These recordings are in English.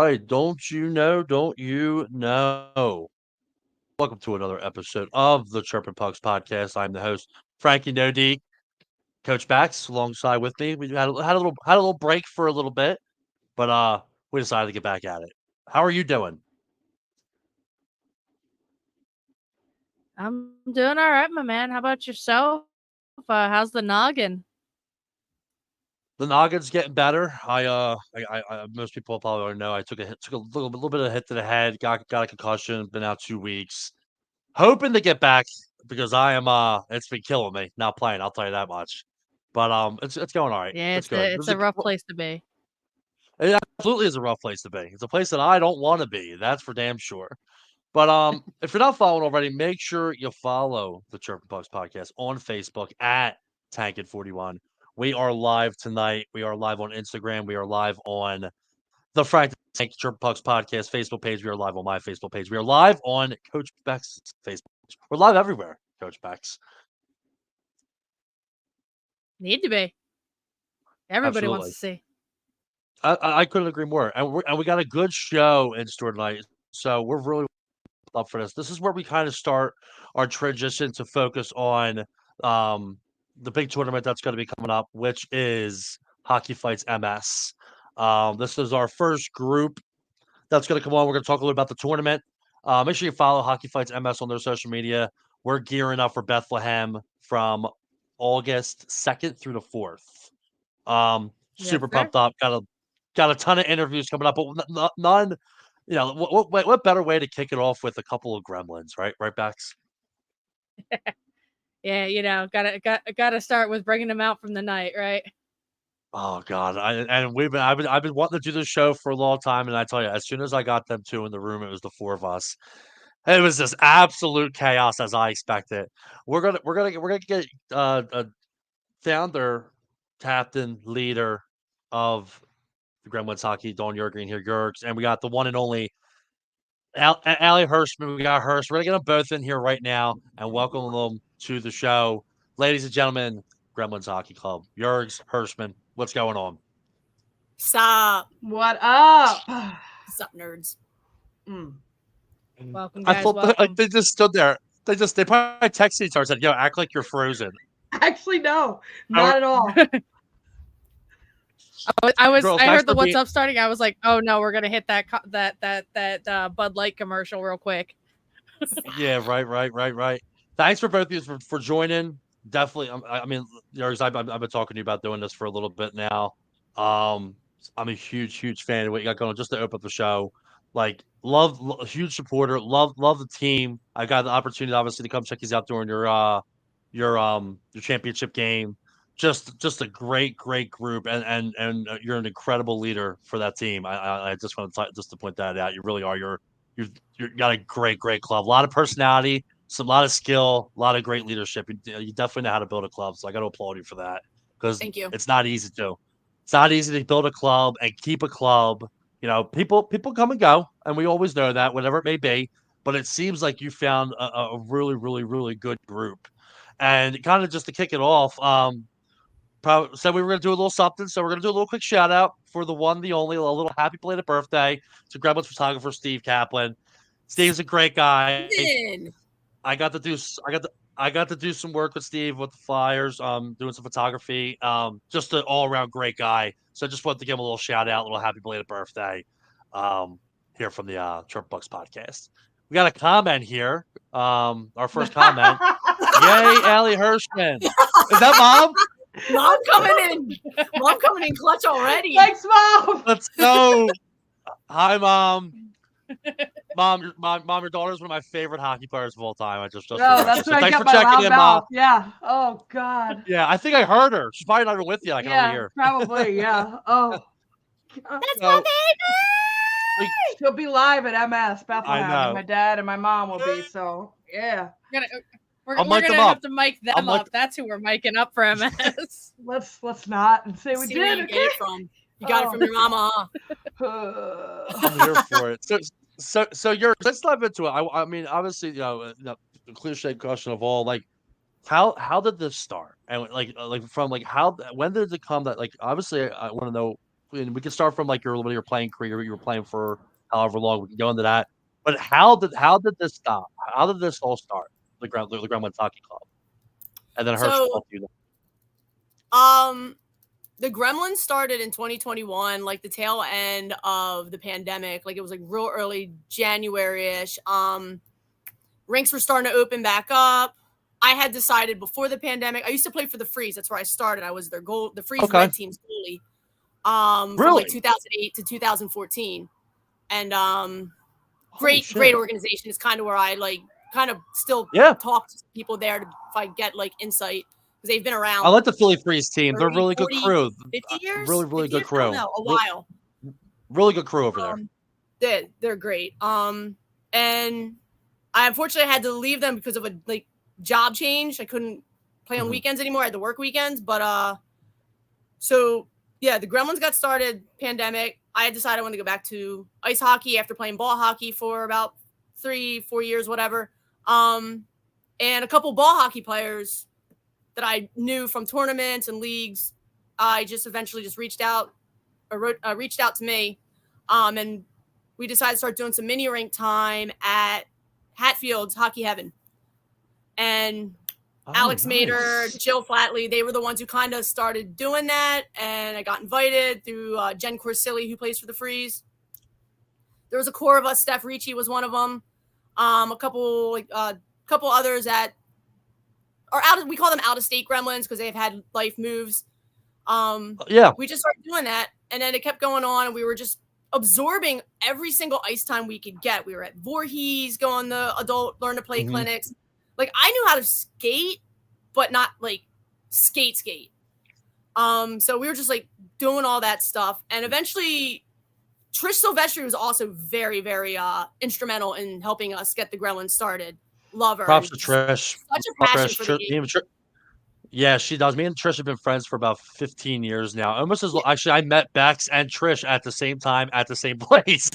right. Don't you know? Don't you know? Welcome to another episode of the Chirpin Pucks podcast. I'm the host, Frankie No D, Coach Bax, alongside with me. We had a little break for a little bit, but we decided to get back at it. How are you doing? I'm doing all right, my man. How about yourself? How's the noggin? The noggin's getting better. Most people probably already know I took a little bit of a hit to the head, got a concussion, been out 2 weeks. Hoping to get back because I am it's been killing me not playing, I'll tell you that much. But it's going all right. Yeah, It's it's a good. it's a rough place to be. It absolutely is a rough place to be. It's a place that I don't want to be. That's for damn sure. But if you're not following already, make sure you follow the Chirpin Pucks podcast on Facebook at Tankit41. We are live tonight. We are live on Instagram. We are live on the Frank Tank Chirpin Pucks podcast Facebook page. We are live on my Facebook page. We are live on Coach Beck's Facebook page. We're live everywhere, Coach Beck's. Need to be. Everybody wants Absolutely. to see. I couldn't agree more. And we got a good show in store tonight. So we're really up for this. This is where we kind of start our transition to focus on the big tournament that's going to be coming up, which is Hockey Fights MS. This is our first group that's going to come on. We're going to talk a little about the tournament. Make sure you follow Hockey Fights MS on their social media. We're gearing up for Bethlehem from August 2nd through the 4th. Yes, Super sir. pumped up. Got a ton of interviews coming up, but none. You know, what better way to kick it off with a couple of gremlins, right? Right, Bax? Yeah, gotta start with bringing them out from the night, right? Oh God, I've been wanting to do this show for a long time, and I tell you, as soon as I got them two in the room, it was the four of us. It was just absolute chaos as I expected. We're gonna get a founder, captain, leader of the Gremlins Hockey, Don Yergey here, Yergs, and we got the one and only Allie Hershman. We got Hirsch. We're gonna get them both in here right now and welcome them to the show, ladies and gentlemen. Gremlins Hockey Club, Yergs, Hershman. What's going on? Sup? What up? Sup, nerds? Welcome, I guys. thought Welcome. like they just stood there. They probably texted each other and said, "Yo, act like you're frozen." Actually, no, not at all. Girls, I thanks heard the for what's being- up starting. I was like, oh no, we're gonna hit that Bud Light commercial real quick. Yeah, right. Thanks for both of you for joining. Definitely, I mean, Yergs, I've been talking to you about doing this for a little bit now. I'm a huge fan of what you got going. Just to open up the show, like huge supporter. Love the team. I got the opportunity, obviously, to come check you out during your championship game. Just a great group, and you're an incredible leader for that team. I just want to just to point that out. You really are. You got a great club. A lot of personality, a lot of skill, a lot of great leadership. You definitely know how to build a club. So I got to applaud you for that because Thank you. it's not easy to. It's not easy to build a club and keep a club. You know, people come and go, and we always know that, whatever it may be. But it seems like you found a really good group, and kind of just to kick it off. Said we were going to do a little something, so we're going to do a little quick shout out for the one, the only, a little happy belated birthday to Gremlins photographer Steve Kaplan. Steve's a great guy. I got to do I got to do some work with Steve with the Flyers, doing some photography. Just an all around great guy. So I just wanted to give him a little shout out, a little happy belated birthday. Here from the Trump Bucks podcast. We got a comment here. Our first comment. Yay, Allie Hershman. Is that mom? Mom coming in. Mom coming in clutch already. Thanks, Mom. Let's go. Hi, Mom. Mom, your daughter's one of my favorite hockey players of all time. I just No, that's what I thanks get for my checking loud in, mouth. Mom. Yeah. Oh God. Yeah, I think I heard her. She's probably not even with you. I can only Yeah, hear. probably. Yeah. Oh. That's So, my baby. She'll be live at MS Bethlehem, know. and my dad and my mom will be. So yeah. We're I'll mic gonna them have up. to mic them up. That's who we're miking up for MS. Let's not and say we See where did. you get it from. You got it from your mama, huh? I'm here for it. So let's dive into it. I mean, obviously, the cliche question of all, like, how did this start? And like from like how when did it come that like obviously I want to know and we can start from like when you were playing career, you were playing for however long. We can go into that. But how did this stop? How did this all start? The Gremlins Hockey Club, and then Hershman. So, the Gremlins started in 2021, like the tail end of the pandemic. Like it was like real early January-ish. Rinks were starting to open back up. I had decided before the pandemic, I used to play for the Freeze. That's where I started. I was their the Freeze Red Team's goalie. From like 2008 to 2014. And great organization is kind of where I like kind of still talk to people there if I get like insight. They've been around. I like the Philly Freeze team. 30, They're a really 40, good crew. 50 years? Really good crew. No, a while. Really good crew over there. They're great. And I unfortunately had to leave them because of a like job change. I couldn't play on weekends anymore. I had to work weekends. But so yeah, the Gremlins got started pandemic. I had decided I wanted to go back to ice hockey after playing ball hockey for about 3-4 years, whatever. And a couple ball hockey players that I knew from tournaments and leagues, I just eventually just reached out to me. And we decided to start doing some mini rink time at Hatfield's Hockey Heaven. And Alex Mater, Jill Flatley, they were the ones who kind of started doing that. And I got invited through Jen Corsilli, who plays for the Freeze. There was a core of us. Steph Ricci was one of them. A couple others that are we call them out-of-state Gremlins because they've had life moves. We just started doing that. And then it kept going on. And we were just absorbing every single ice time we could get. We were at Voorhees, going to adult learn to play clinics. Like I knew how to skate, but not like skate. So we were just like doing all that stuff. And eventually Trish Silvestri was also very, very instrumental in helping us get the Gremlins started. Love her. Props to Trish. Such a passion for the game. Yeah, she does. Me and Trish have been friends for about 15 years now. Almost as actually, I met Bex and Trish at the same time at the same place.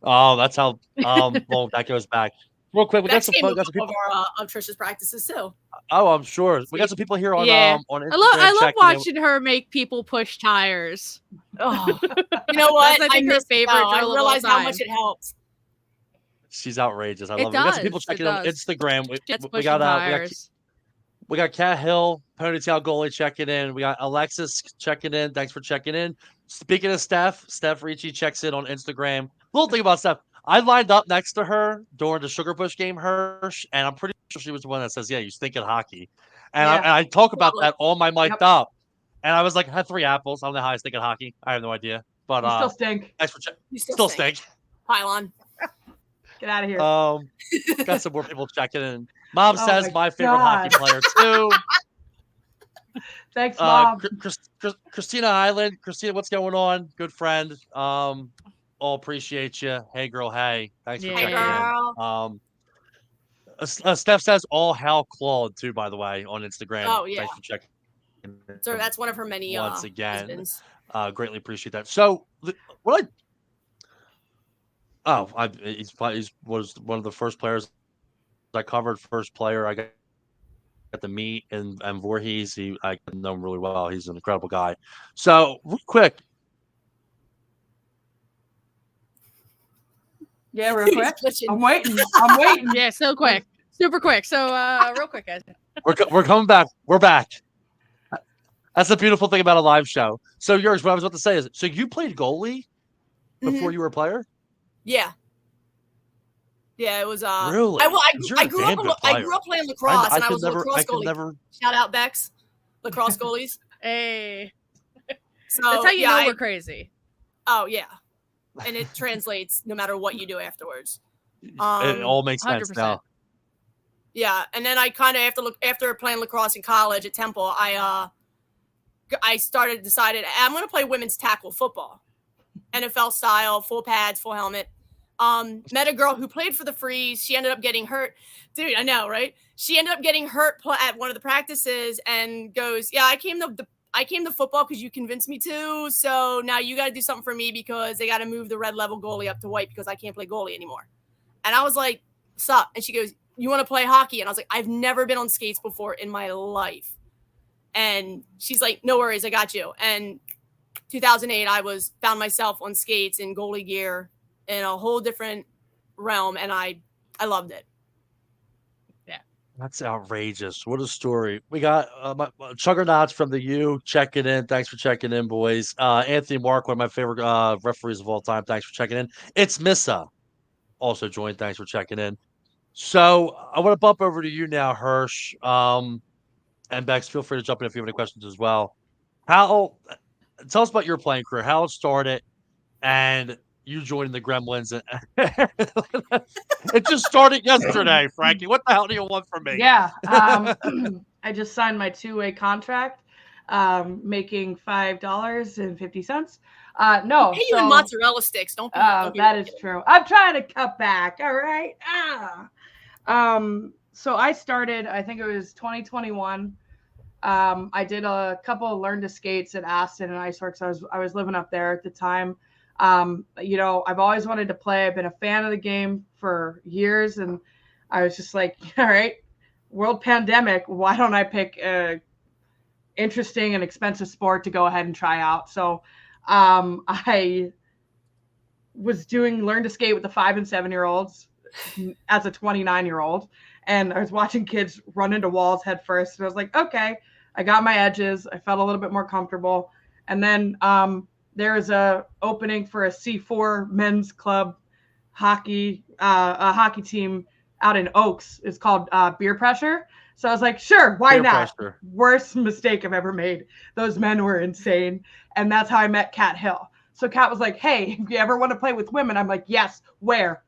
Oh, that's how long that goes back. Real quick, we got some people of Trish's practices too. Oh, I'm sure. We got some people here on Instagram. I love watching her make people push tires. Oh, you know what? I think her favorite. I realized how much it helps. She's outrageous. I love it. We got some people checking on Instagram. We got Cat Hill, Ponytail Goalie checking in. We got Alexis checking in. Thanks for checking in. Speaking of Steph Ricci checks in on Instagram. Little thing about Steph. I lined up next to her during the Sugar Bush game, Hirsch, and I'm pretty sure she was the one that says, yeah, you stink at hockey. And I talk about that all my mic'd up. And I was like, I had 3 apples. I don't know how I stink at hockey. I have no idea. But you still stink. Thanks for checking. Still stink. Pylon. Get out of here. Got some more people checking in. Mom says my favorite hockey player too. Thanks, Mom. Christina Island. Christina, what's going on? Good friend. All appreciate you. Hey, girl. Hey. Thanks for checking in. Steph says all hell Claude too, by the way, on Instagram. Oh, yeah. Thanks for checking. So that's one of her many once again. Husbands. Greatly appreciate that. So he's was one of the first players I covered. First player I got to meet and Voorhees. I know him really well. He's an incredible guy. So real quick. Yeah, real quick. I'm waiting. Yeah, so quick. Super quick. So real quick, guys. We're coming back. We're back. That's the beautiful thing about a live show. So yours, what I was about to say is, so you played goalie before you were a player? Yeah. Yeah, it was really. I grew up playing lacrosse, and I was a lacrosse goalie. Shout out Bex, lacrosse goalies. Hey. So that's how you know we're crazy. Oh yeah, and it translates no matter what you do afterwards. It all makes 100%. Sense now. Yeah, and then I kind of after playing lacrosse in college at Temple, I decided I'm going to play women's tackle football, NFL style, full pads, full helmet. Met a girl who played for the Freeze. She ended up getting hurt. Dude, I know, right? She ended up getting hurt at one of the practices and goes, yeah, I came to football because you convinced me to. So now you got to do something for me because they got to move the red level goalie up to white because I can't play goalie anymore. And I was like, sup? And she goes, you want to play hockey? And I was like, I've never been on skates before in my life. And she's like, no worries, I got you. And 2008, I found myself on skates in goalie gear in a whole different realm, and I loved it. Yeah, that's outrageous. What a story. We got Chuggernauts from the U checking in. Thanks for checking in, boys. Anthony Mark, one of my favorite referees of all time. Thanks for checking in. It's Missa also joined. Thanks for checking in. So I want to bump over to you now, Hirsch. And Bex, feel free to jump in if you have any questions as well. Tell us about your playing career, how it started, and you joining the Gremlins. It just started yesterday, Frankie. What the hell do you want from me? Yeah. I just signed my 2-way contract, making $5.50. No, hey, you in mozzarella sticks. Don't be that is true. I'm trying to cut back. All right. So I started, I think it was 2021. I did a couple of learn to skates at Aston and Iceworks. I was living up there at the time. I've always wanted to play. I've been a fan of the game for years, and I was just like, all right, world pandemic, why don't I pick a interesting and expensive sport to go ahead and try out? So I was doing learn to skate with the 5 and 7-year-olds as a 29-year-old, and I was watching kids run into walls head first, and I was like, okay, I got my edges. I felt a little bit more comfortable. And then there was a opening for a C4 men's club hockey, a hockey team out in Oaks. It's called Beer Pressure. So I was like, sure, why not? Worst mistake I've ever made. Those men were insane. And that's how I met Kat Hill. So Kat was like, hey, if you ever want to play with women, I'm like, yes, where?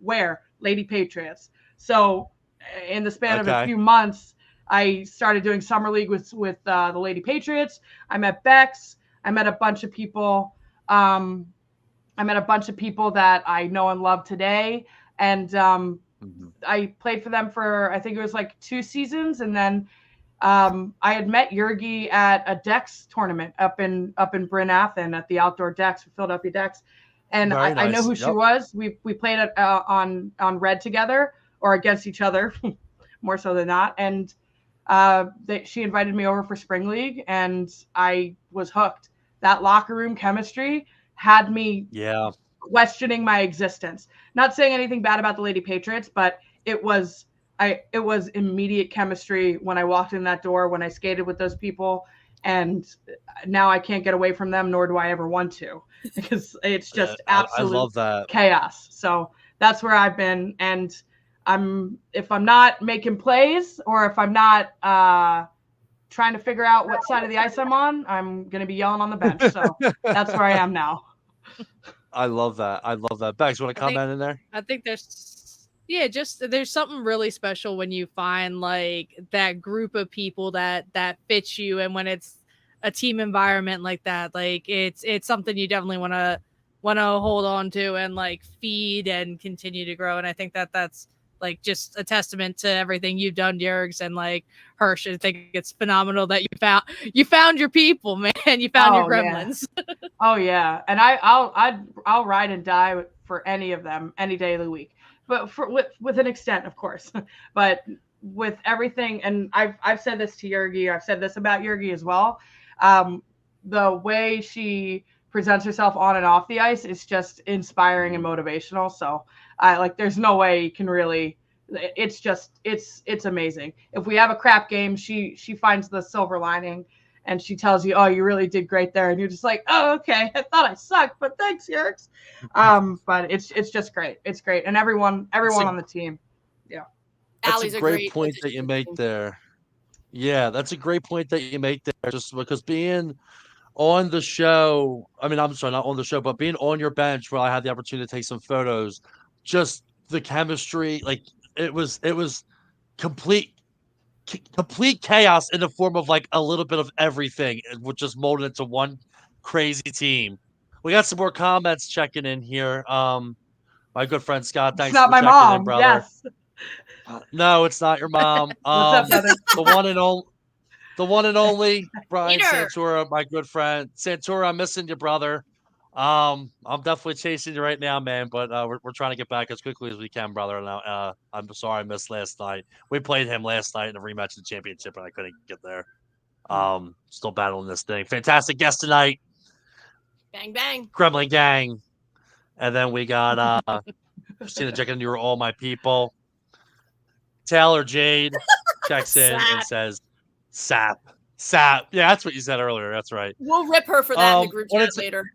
Lady Patriots. So in the span of a few months, I started doing summer league with the Lady Patriots. I met Bex. I met a bunch of people. I met a bunch of people that I know and love today. And I played for them for, I think it was like 2 seasons. And then I had met Yergey at a Dex tournament up in Bryn Athyn at the outdoor Dex, Philadelphia Dex. And I know who she was. We played on Red together or against each other, more so than not. And she invited me over for spring league, and I was hooked. That locker room chemistry had me questioning my existence. Not saying anything bad about the Lady Patriots, but it was immediate chemistry when I walked in that door, when I skated with those people, and now I can't get away from them, nor do I ever want to, because it's just absolute I love that. Chaos. So that's where I've been, and if I'm not making plays, or if I'm not trying to figure out what side of the ice I'm on, I'm going to be yelling on the bench. So that's where I am now. I love that. Bex, you want to comment in there? I think there's something really special when you find like that group of people that fits you, and when it's a team environment like that, like it's something you definitely want to hold on to and like feed and continue to grow. And I think that's like just a testament to everything you've done, Yergey, and like Hirsch. I think it's phenomenal that you found your people, man. You found your Gremlins. Yeah. Oh yeah, and I'll ride and die for any of them any day of the week, but with an extent, of course. But with everything, and I've said this to Yergey. I've said this about Yergey as well. The way she presents herself on and off the ice is just inspiring and motivational. So there's no way you can really, it's amazing. If we have a crap game, she finds the silver lining, and she tells you, oh, you really did great there. And you're just like, oh, okay. I thought I sucked, but thanks, Yergey. But it's just great. It's great. And everyone on the team. Yeah. That's a great point that you make there. Yeah, that's a great point that you make there. Just because being on the show, I'm sorry, not on the show, but being on your bench where I had the opportunity to take some photos, just the chemistry, like it was complete chaos in the form of like a little bit of everything, which just molded into one crazy team. We got some more comments checking in here. My good friend Scott, thanks for checking in, brother. Yes. No, it's not your mom. What's up, brother? The one and only Brian Santora, my good friend. Santora, I'm missing you, brother. I'm definitely chasing you right now, man, but we're trying to get back as quickly as we can, brother. Now, I'm sorry I missed last night. We played him last night in a rematch of the championship, and I couldn't get there. Still battling this thing. Fantastic guest tonight. Bang bang. Gremlin Gang. And then we got Christina checking, you were all my people. Taylor Jade checks in and says, "Sap, sap." Yeah, that's what you said earlier. That's right. We'll rip her for that in the group chat later.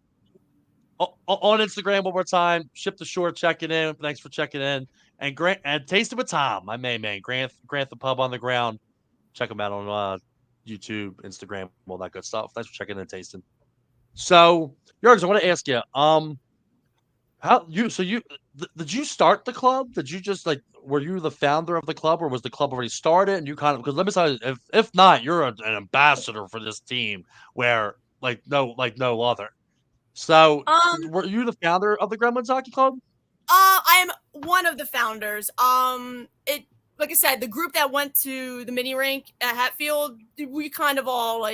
On Instagram one more time. Ship the Shore checking in. Thanks for checking in. And Tasting with Tom, my main man, Grant the Pub on the Ground. Check him out on YouTube, Instagram, all that good stuff. Thanks for checking in and tasting. So, Yergey, I want to ask you, did you start the club? Did you just were you the founder of the club, or was the club already started and you kind of, because let me tell you, if not, you're an ambassador for this team where no other. So were you the founder of the Gremlins Hockey Club? I'm one of the founders. It, like I said, the group that went to the mini rink at Hatfield, we kind of all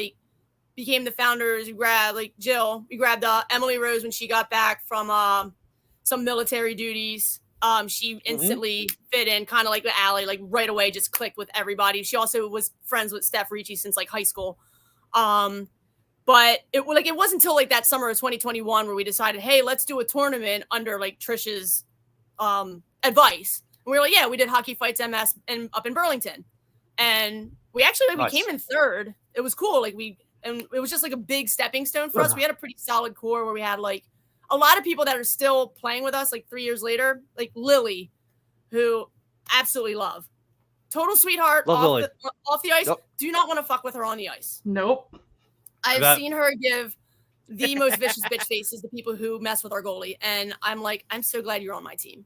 became the founders. We grabbed Jill. We grabbed Emily Rose when she got back from some military duties. She instantly fit in, kind of like the alley, right away, just clicked with everybody. She also was friends with Steph Ricci since high school. But it wasn't until that summer of 2021 where we decided, hey, let's do a tournament under Trish's advice. And we were we did Hockey Fights MS up in Burlington, and we actually we came in third. It was cool. And it was just a big stepping stone for us. We had a pretty solid core where we had a lot of people that are still playing with us 3 years later, like Lily, who absolutely love. Total sweetheart off the ice. Yep. Do not want to fuck with her on the ice. Nope. I've seen her give the most vicious bitch faces to people who mess with our goalie. And I'm I'm so glad you're on my team.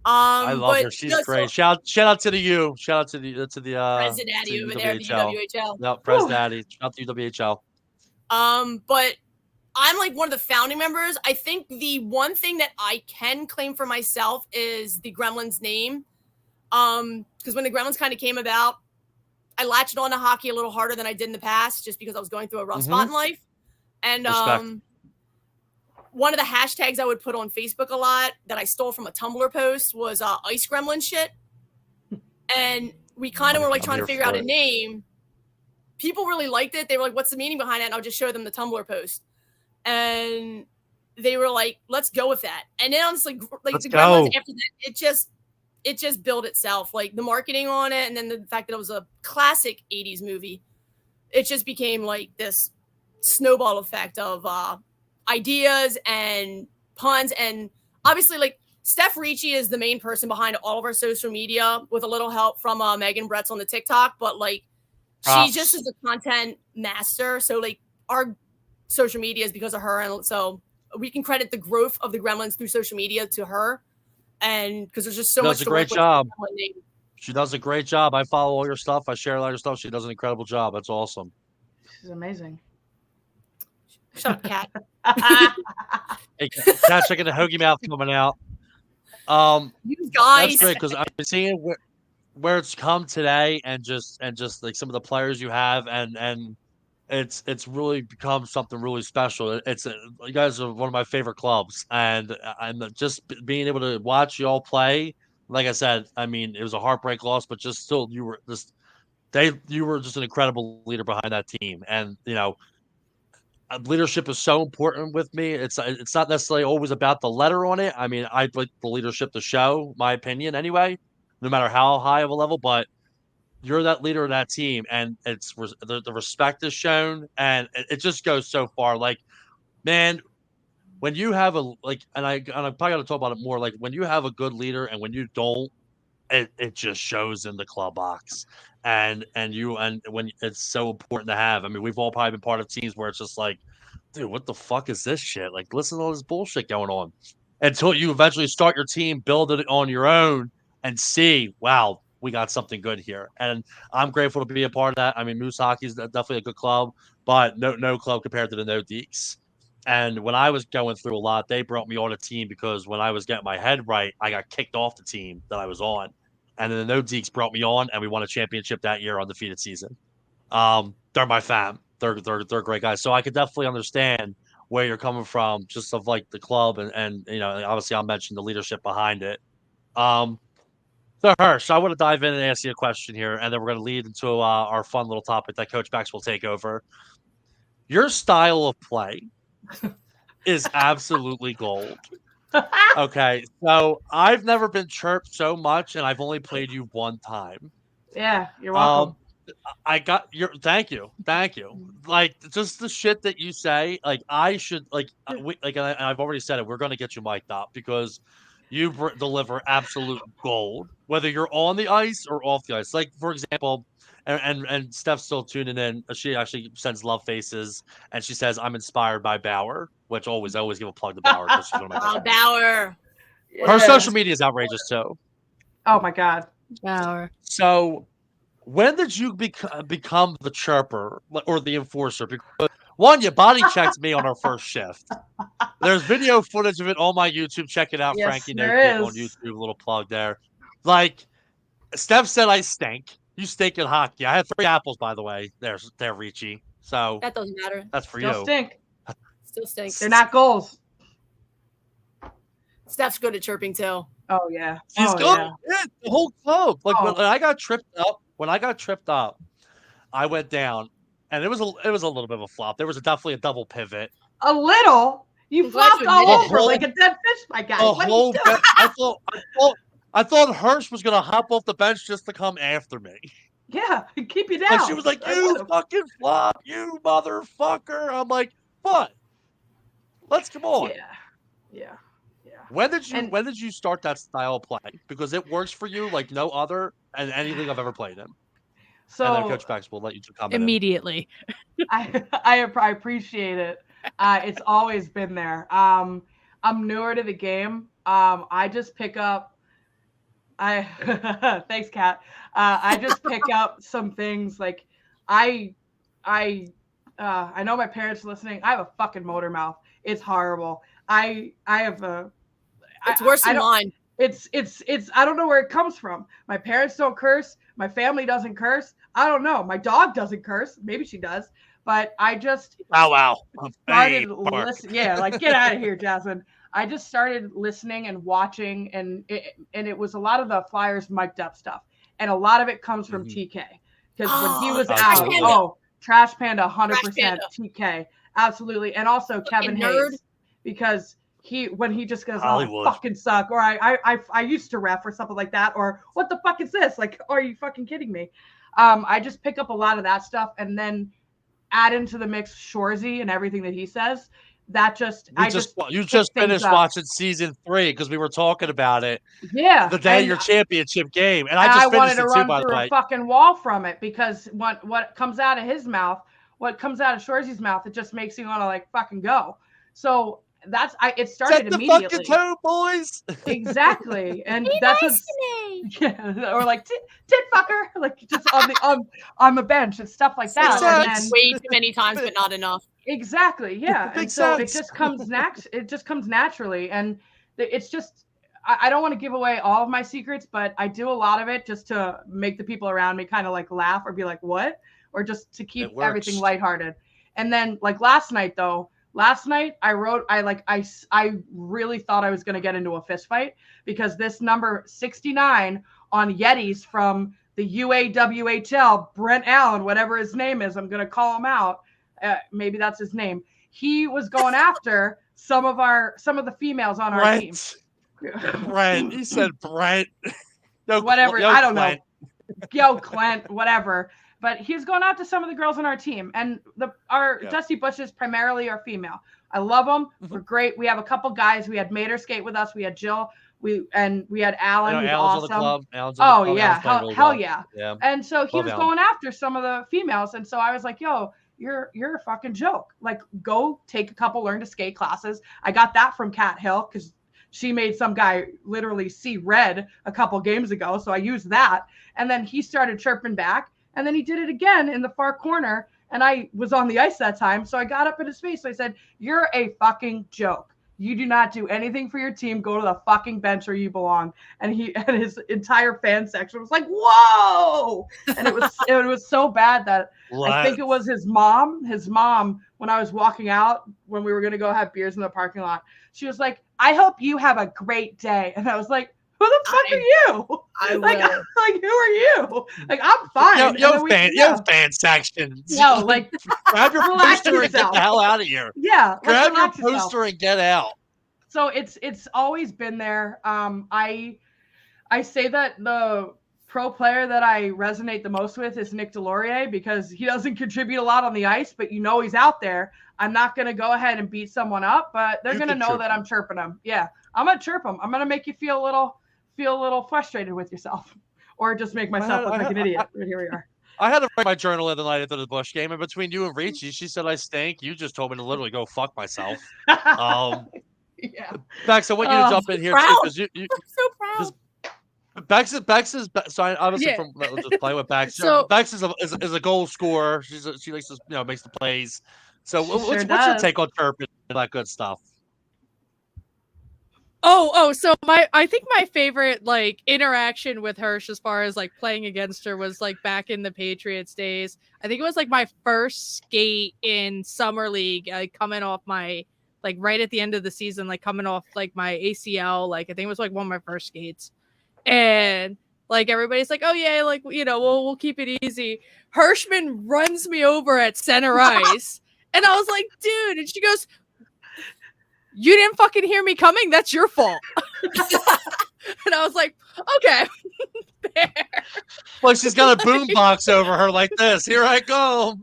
I love her. She's great. Shout out to the U. Shout out to the President Daddy over there at the UWHL. No, President Daddy. Shout out to UWHL. But I'm one of the founding members. I think the one thing that I can claim for myself is the Gremlins name. Because when the Gremlins kind of came about, I latched on to hockey a little harder than I did in the past, just because I was going through a rough spot in life. And one of the hashtags I would put on Facebook a lot that I stole from a Tumblr post was ice gremlin shit. And we kind of were trying to figure out a name. People really liked it. They were what's the meaning behind it? And I'll just show them the Tumblr post. And they were let's go with that. And then honestly, the Gremlins after that, it just built itself. The marketing on it, and then the fact that it was a classic 80s movie, it just became this snowball effect of ideas and puns. And obviously Steph Ricci is the main person behind all of our social media, with a little help from Megan Bretz on the TikTok, but she just is a content master. So our social media is because of her, and so we can credit the growth of the Gremlins through social media to her. And because there's just so much. She does a great job. She does a great job. I follow all your stuff. I share a lot of your stuff. She does an incredible job. That's awesome. She's amazing. Shut up, Kat. Hey, Kat, checking the hoagie mouth coming out. You guys. That's great, because I'm seeing where it's come today, and just some of the players you have, and it's really become something really special. You guys are one of my favorite clubs, and I'm just being able to watch you all play. Like I said, I mean, it was a heartbreak loss, but just still, you were just an incredible leader behind that team. And leadership is so important with me. It's not necessarily always about the letter on it. I mean, I'd like the leadership to show, my opinion anyway, no matter how high of a level, but you're that leader of that team, and it's the respect is shown, and it just goes so far. Man, when you have and I'm probably going to talk about it more, when you have a good leader and when you don't, it just shows in the club box. And when it's so important to have. I mean, we've all probably been part of teams where it's just dude, what the fuck is this shit? Listen to all this bullshit going on, until you eventually start your team, build it on your own, and see, wow, we got something good here. And I'm grateful to be a part of that. I mean, Moose Hockey is definitely a good club, but no club compared to the No Deeks. And when I was going through a lot, they brought me on a team because when I was getting my head right, I got kicked off the team that I was on. And then the No Deeks brought me on, and we won a championship that year, undefeated season. They're my fam. They're great guys. So I could definitely understand where you're coming from, just of the club, and obviously I'll mention the leadership behind it. So Hirsch, I want to dive in and ask you a question here, and then we're going to lead into our fun little topic that Coach Bex will take over. Your style of play is absolutely gold. Okay, so I've never been chirped so much, and I've only played you one time. Yeah, you're Um, welcome. I got your thank you. Like just the shit that you say, like I should and I've already said it. We're gonna get you mic'd up because you deliver absolute gold, whether you're on the ice or off the ice. Like for example, and Steph's still tuning in. She actually sends love faces, and she says I'm inspired by Bauer, which I always give a plug to Bauer because she's one of my best friends. Bauer. Her social media is outrageous too. Oh my God. Bauer. So when did you become the chirper or the enforcer? Because one, you body checked me on our first shift. There's video footage of it on my YouTube. Check it out, Yes, Frankie there Naked on is. YouTube. Little plug there. Like Steph said, I stink. You stink at hockey. I had 3 apples, by the way. There, Ricci. So That doesn't matter. that's for Still you. stink. Still stink. They're not goals. Steph's good at chirping too. Oh yeah. She's Oh good. yeah. Yeah, the whole club. Like Oh. when I got tripped up, I went down, and it was a little bit of a flop. There was definitely a double pivot. A little. You I'm glad flopped you all admitted over it. like a dead fish, my guy. The What are whole you doing? I thought Hirsch was gonna hop off the bench just to come after me. Yeah, keep you down. Like she was like, I "You would've. fucking flop, you motherfucker!" I'm like, "What? Let's come on." Yeah. When did you start that style of play? Because it works for you like no other and any league I've ever played in. So and then Coach Pax will let you comment Immediately. I appreciate it. It's always been there. I'm newer to the game. I just pick up. Thanks, Kat. I just pick up some things like I know my parents are listening. I have a fucking motor mouth. It's horrible. I have a. It's worse than mine. It's I don't know where it comes from. My parents don't curse. My family doesn't curse. I don't know. My dog doesn't curse. Maybe she does. But I just wow. started listening. Yeah, like get out of here, Jasmine. I just started listening and watching, and it was a lot of the Flyers mic'd up stuff, and a lot of it comes from TK because when he was out, Trash Panda, 100% TK, absolutely, and also Kevin Hayes because when he just goes, "Oh, I fucking suck," or I used to ref or something like that, or what the fuck is this? Like, are you fucking kidding me? I just pick up a lot of that stuff and then add into the mix Shorzy and everything that he says. You just finished watching season 3 because we were talking about it. Yeah, the day of your championship game, and I just wanted finished to it run too. By the through way, a fucking wall from it because what comes out of his mouth, what comes out of Shorzy's mouth, it just makes you want to like fucking go. So it started set the immediately. Fucking tone, boys. Exactly, and that's yeah, or like tit fucker, like just on the bench and stuff like that. And then, way too many times, but not enough. Exactly, yeah. And so it just comes naturally, and it's just I don't want to give away all of my secrets, but I do a lot of it just to make the people around me kind of like laugh or be like, "What?" or just to keep everything lighthearted. And then like last night I really thought I was going to get into a fist fight because this number 69 on Yetis from the UAWHL, Brent Allen, whatever his name is, I'm going to call him out. Maybe that's his name. He was going after some of the females on our team. Brent. He said Brent. No, whatever. I don't know. Yo, Clint, whatever. But he's going after some of the girls on our team. And our Dusty Bushes primarily are female. I love them. We're great. We have a couple guys. We had Mater skate with us. We had Jill. We had Alan, who's awesome. Hell yeah. And so he was going after some of the females. And so I was like, yo, you're a fucking joke. Like, go take a couple learn to skate classes. I got that from Kat Hill because she made some guy literally see red a couple games ago. So I used that. And then he started chirping back. And then he did it again in the far corner. And I was on the ice that time. So I got up in his face. So I said, you're a fucking joke. You do not do anything for your team. Go to the fucking bench where you belong. And his entire fan section was like, whoa. And it was so bad that I think it was his mom, when I was walking out, when we were going to go have beers in the parking lot, she was like, I hope you have a great day. And I was like, Who the fuck are you? I Like, will. like, who are you? Like, I'm fine. Yo, fan section. No, like, grab your relax poster and get yourself. the hell out of here. Yeah, like, Grab your relax yourself. poster and get out. So it's always been there. I say that the pro player that I resonate the most with is Nick Delorier because he doesn't contribute a lot on the ice, but you know he's out there. I'm not going to go ahead and beat someone up, but they're going to know that I'm chirping them. Yeah, I'm going to chirp them. I'm going to make you feel a little frustrated with yourself, or just make myself look like an idiot. But here we are. I had to write my journal the night after the Bush game, and between you and Ricci, she said I stink. You just told me to literally go fuck myself. Yeah. Bex, I want you to jump in here too because you I'm so proud. Bex is so obviously from just play with Bex. So Bex is a goal scorer. She likes to makes the plays. So what's your take on chirping and that good stuff? So I think my favorite like interaction with Hersh as far as like playing against her was like back in the Patriots days. I think it was like my first skate in summer league, coming off my like right at the end of the season, like coming off like my ACL. Like I think it was like one of my first skates, and like everybody's like, oh yeah, like we'll keep it easy. Hershman runs me over at center ice, and I was like, dude, and she goes, you didn't fucking hear me coming. That's your fault. And I was like, okay. Fair. Well, she's got a boom box over her like this. Here I go.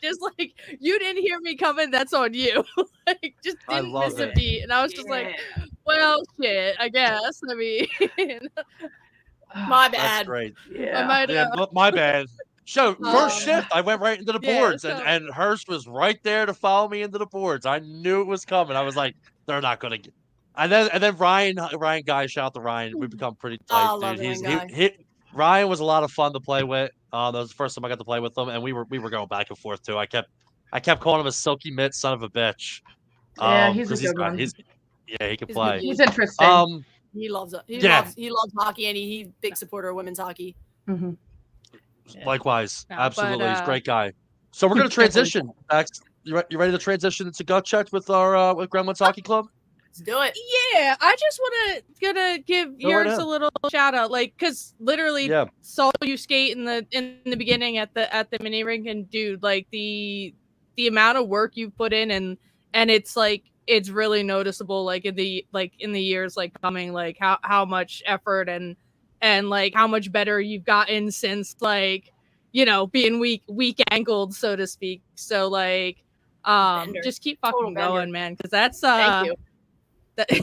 Just like, you didn't hear me coming. That's on you. Like, just didn't miss a beat. And I was just like, well, shit, I guess. I mean, my bad. That's great. Yeah. My bad. So first shift, I went right into the boards, and Hurst was right there to follow me into the boards. I knew it was coming. I was like, they're not going to get. And then Ryan Guy, shout out to Ryan. We become pretty tight, dude. Ryan was a lot of fun to play with. That was the first time I got to play with him, and we were going back and forth too. I kept calling him a silky mitt son of a bitch. Yeah, he's a good one. He can play. He's interesting. He loves it. He loves hockey, and he's a big supporter of women's hockey. Mm-hmm. Likewise, absolutely, he's a great guy. So we're gonna transition. Max, you ready to transition to gut check with our with Gremlins Hockey Club? Let's do it. Yeah, I just gonna give Yergey a little shout out, like, because literally saw you skate in the beginning at the mini rink, and dude, like the amount of work you put in, and it's like it's really noticeable, like in the years like coming, like how much effort and like how much better you've gotten since like being weak ankled, so to speak. So like just keep fucking going, man, because that's thank you. That's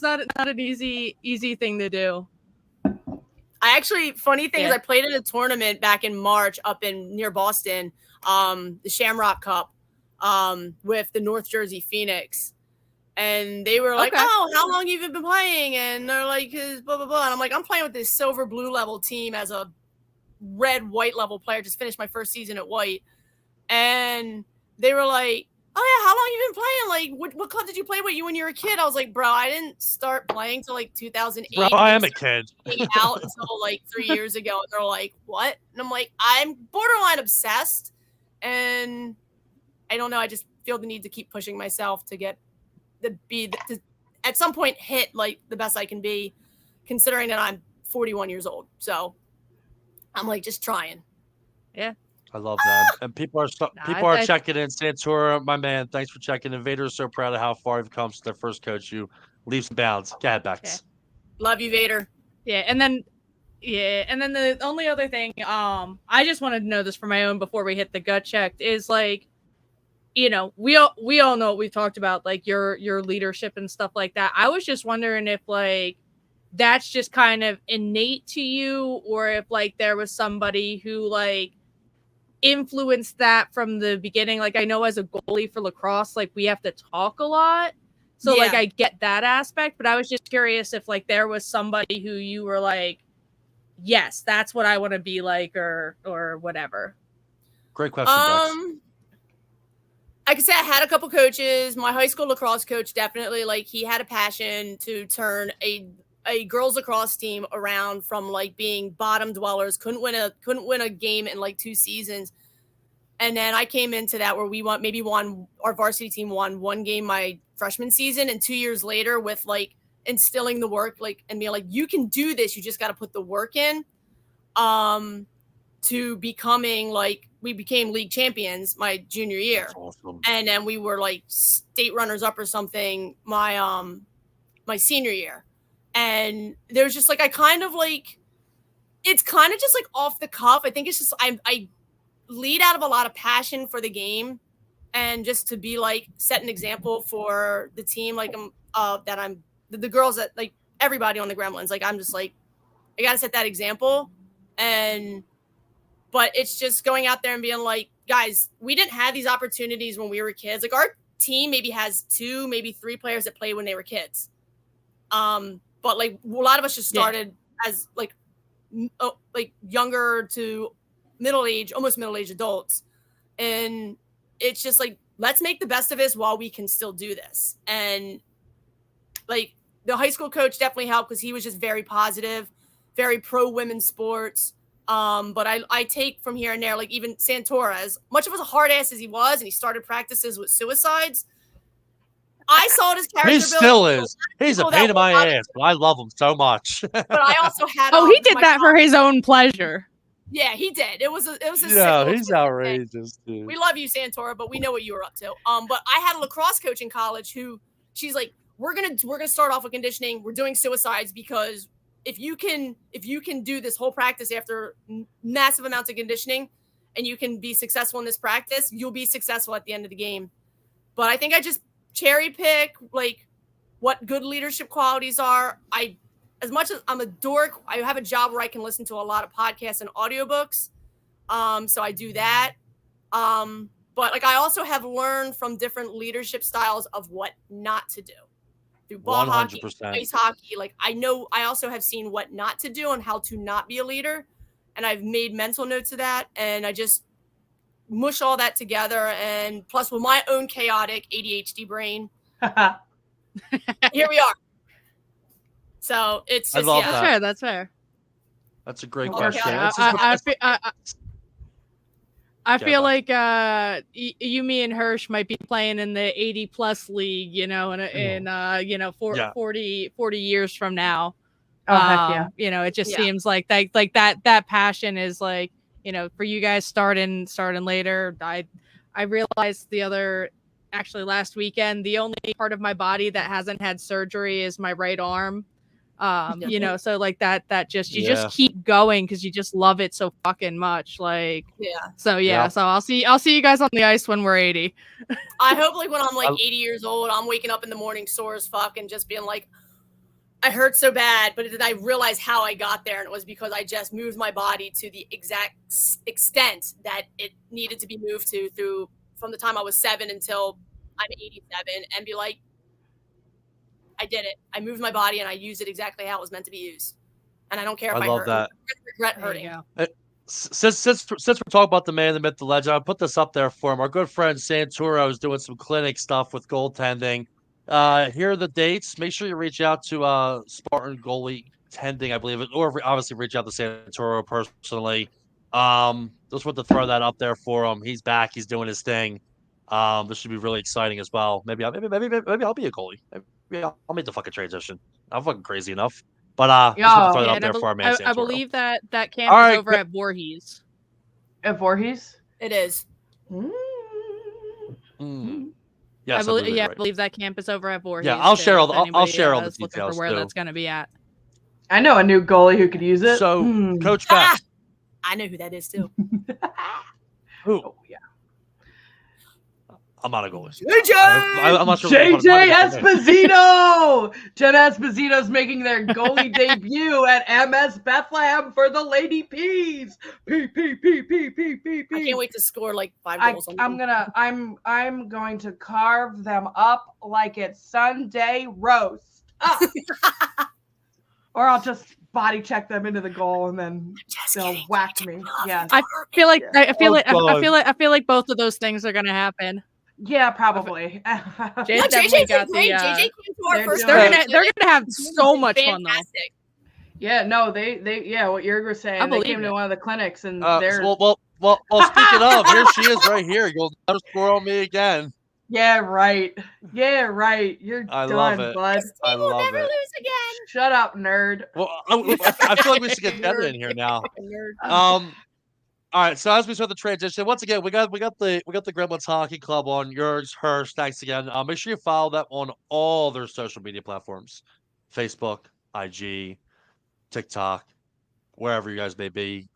not an easy thing to do. I actually, funny thing is, I played in a tournament back in March up near Boston, the Shamrock Cup, with the North Jersey Phoenix. And they were like, oh, how long have you been playing? And they're like, blah, blah, blah. And I'm like, I'm playing with this silver blue level team as a red white level player. Just finished my first season at white. And they were like, oh, yeah, how long have you been playing? Like, what club did you play with you when you were a kid? I was like, bro, I didn't start playing till like 2008. Bro, I am a kid. Out until like 3 years ago. And they're like, what? And I'm like, I'm borderline obsessed. And I don't know. I just feel the need to keep pushing myself to get to at some point hit like the best I can be, considering that I'm 41 years old. So I'm like just trying. Yeah, I love that. And people are checking in. Santora, my man, thanks for checking in. Vader is so proud of how far you've come since their first coach. You leaps and bounds. Go ahead, Bex. Love you, Vader. And then the only other thing, I just wanted to know this for my own before we hit the gut check is like, we all know what we talked about, like your leadership and stuff like that. I was just wondering if like that's just kind of innate to you, or if like there was somebody who like influenced that from the beginning. Like I know as a goalie for lacrosse, like we have to talk a lot. So like I get that aspect, but I was just curious if like there was somebody who you were like, yes, that's what I want to be like, or whatever. Great question, Bex. I could say I had a couple coaches. My high school lacrosse coach definitely, like, he had a passion to turn a girls lacrosse team around from like being bottom dwellers, couldn't win a game in like 2 seasons, And then I came into that where we our varsity team won one game my freshman season, and 2 years later with like instilling the work, like, and being like, you can do this. You just got to put the work in. To becoming like, we became league champions my junior year. That's awesome. And then we were like state runners up or something my senior year. And there's just like, I kind of like, it's kind of just like off the cuff. I think it's just, I lead out of a lot of passion for the game, and just to be like, set an example for the team. Like the girls that like everybody on the Gremlins, like, I'm just like, I got to set that example. But it's just going out there and being like, guys, we didn't have these opportunities when we were kids. Like, our team maybe has 2, maybe 3 players that played when they were kids. But like, a lot of us just started as like younger to almost middle-aged adults. And it's just like, let's make the best of this while we can still do this. And like, the high school coach definitely helped, because he was just very positive, very pro women's sports. But I take from here and there, like even Santora, as much of a hard ass as he was, and he started practices with suicides. I saw his character. He still is. He's a pain in my ass, but I love him so much. But I also had. He did that for his own pleasure. Yeah, he did. It was a yeah, he's outrageous, dude. We love you, Santora, but we know what you were up to. But I had a lacrosse coach in college who, she's like, we're gonna start off with conditioning. We're doing suicides because if you can do this whole practice after massive amounts of conditioning, and you can be successful in this practice, you'll be successful at the end of the game. But I think I just cherry pick like what good leadership qualities are. As much as I'm a dork, I have a job where I can listen to a lot of podcasts and audiobooks. So I do that. But like, I also have learned from different leadership styles of what not to do. Through ball 100%. Hockey, ice hockey, like I also have seen what not to do and how to not be a leader. And I've made mental notes of that. And I just mush all that together. And plus with my own chaotic ADHD brain, here we are. So it's just, That's fair. That's a great question. I feel like you, me, and Hirsch might be playing in the 80+ league, in 40 years from now. Oh, heck yeah. It just seems like that passion is like, for you guys starting later. I realized last weekend, the only part of my body that hasn't had surgery is my right arm. So like that just keep going because you just love it so fucking much. Like, so I'll see you guys on the ice when we're 80. I hope like when I'm like 80 years old, I'm waking up in the morning sore as fuck and just being like, I hurt so bad, but then I realized how I got there, and it was because I just moved my body to the exact extent that it needed to be moved to from the time I was 7 until I'm 87, and be like, I did it. I moved my body and I used it exactly how it was meant to be used. And I don't care if I love hurt. that. I regret hurting. Since we're talking about the man, the myth, the legend, I'll put this up there for him. Our good friend Santoro is doing some clinic stuff with goaltending. Here are the dates. Make sure you reach out to Spartan Goalie Tending, I believe, or obviously reach out to Santoro personally. Just want to throw that up there for him. He's back. He's doing his thing. This should be really exciting as well. Maybe I'll be a goalie. Maybe I'll make the fucking transition. I'm fucking crazy enough. But just want to throw that up there for our man. I believe that camp is over at Voorhees. At Voorhees? It is. Yes, I believe that camp is over at Voorhees. Yeah, I'll share all the details for where too. that's going to be at. I know a new goalie who could use it. So, Coach Beck. I know who that is too. Who? Oh, yeah. I'm not a goalie. JJ! I'm not sure. JJ Esposito! Jenna Esposito's making their goalie debut at MS Bethlehem for the Lady Peas. P. I can't wait to score like 5 goals. I'm going to carve them up like it's Sunday roast. Or I'll just body check them into the goal and then they'll whack me. Yeah. I feel like both of those things are going to happen. Yeah, probably. JJ did great. JJ came to our first. They're gonna have so much fun though. Yeah, no, they what Yergey was saying. They came to one of the clinics and they're well, Well, speaking of, here she is right here. You'll never score on me again. Yeah, right. Yeah, right. You're I done, love it. bud. I Team will love never it. lose again. Shut up, nerd. Well, I feel like we should get Jenna in here now. All right. So as we start the transition, once again, we got the Gremlins Hockey Club on yours, hers. Thanks again. Make sure you follow them on all their social media platforms: Facebook, IG, TikTok, wherever you guys may be.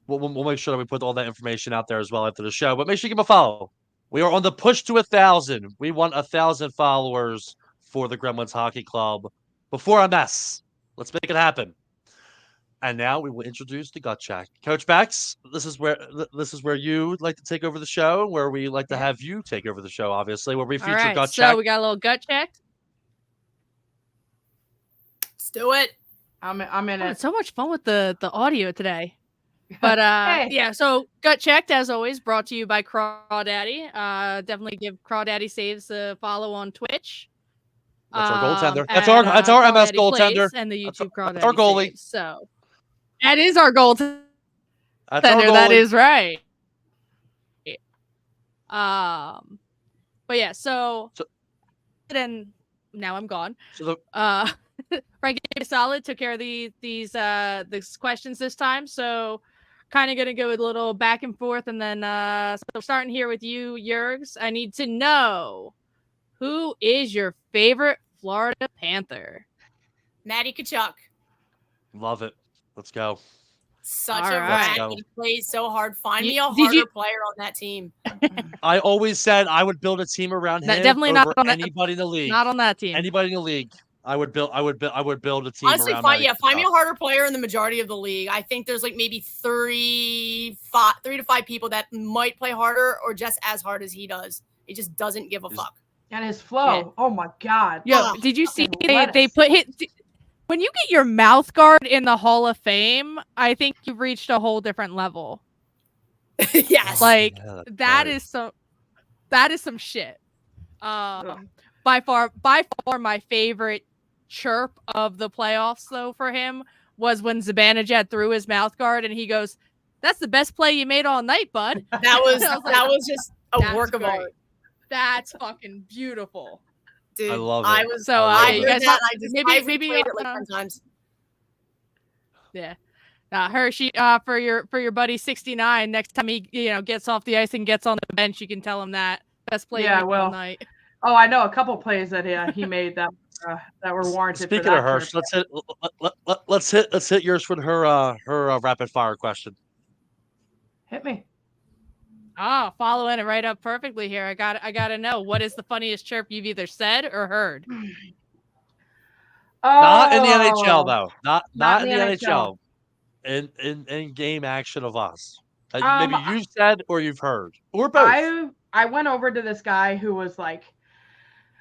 We'll make sure that we put all that information out there as well after the show. But make sure you give them a follow. We are on the push to 1,000. We want 1,000 followers for the Gremlins Hockey Club before a mess. Let's make it happen. And now we will introduce the gut check. Coach Bex, this is where you like to take over the show, where we like to have you take over the show, obviously, where we feature gut check. So we got a little gut check. Let's do it. I'm in it. It's so much fun with the audio today. But Hey. yeah, so gut checked as always, brought to you by Crawdaddy. Definitely give Crawdaddy Saves a follow on Twitch. That's our goaltender. That's our MS Crawdaddy goaltender. Plays and the YouTube Crawdaddy That's our goalie. Saves. So that is our goaltender. That's our goalie. That is right. But yeah, so then now I'm gone. So Frank Solid took care of these questions this time, so kind of gonna go with a little back and forth, and then so starting here with you, Yergs. I need to know, who is your favorite Florida Panther? Matty Tkachuk. love it. Let's go. Such All a right. rat. He plays so hard. Find me a Did harder you- player on that team. I always said I would build a team around him Definitely over not on that- anybody in the league. Not on that team. Anybody in the league. I would build a team Honestly, around find Matty me a Tkachuk. harder player in the majority of the league. I think there's like maybe 3 to 5 people that might play harder or just as hard as he does. He just doesn't give a fuck. And his flow. Yeah. Oh my god. Yo, Oh, did you see fucking they lettuce. put when you get your mouth guard in the Hall of Fame, I think you've reached a whole different level. Yes. Like Yeah, that's that right. is some shit. By far my favorite chirp of the playoffs though for him was when Zibanejad threw his mouth guard and he goes, "That's the best play you made all night, bud." that was I was like, that was just a "That's work of great. art. That's fucking beautiful. Dude, I love it. I was So I I love you it. guys that, have, I just maybe I maybe replayed it like 10 times. Yeah. Hershey, for your buddy 69, next time he gets off the ice and gets on the bench, you can tell him that best play Yeah, of well, all night. Oh, I know a couple plays that he made that were warranted. Speaking for that of Hirsch, chirp. let's hit yours with her rapid fire question. Hit me. Oh, following it right up perfectly here. I got to know, what is the funniest chirp you've either said or heard? Not in the Oh, NHL though. Not Not in in the the NHL. In game action of us. Um, Maybe you've said or you've heard or both. I went over to this guy who was like,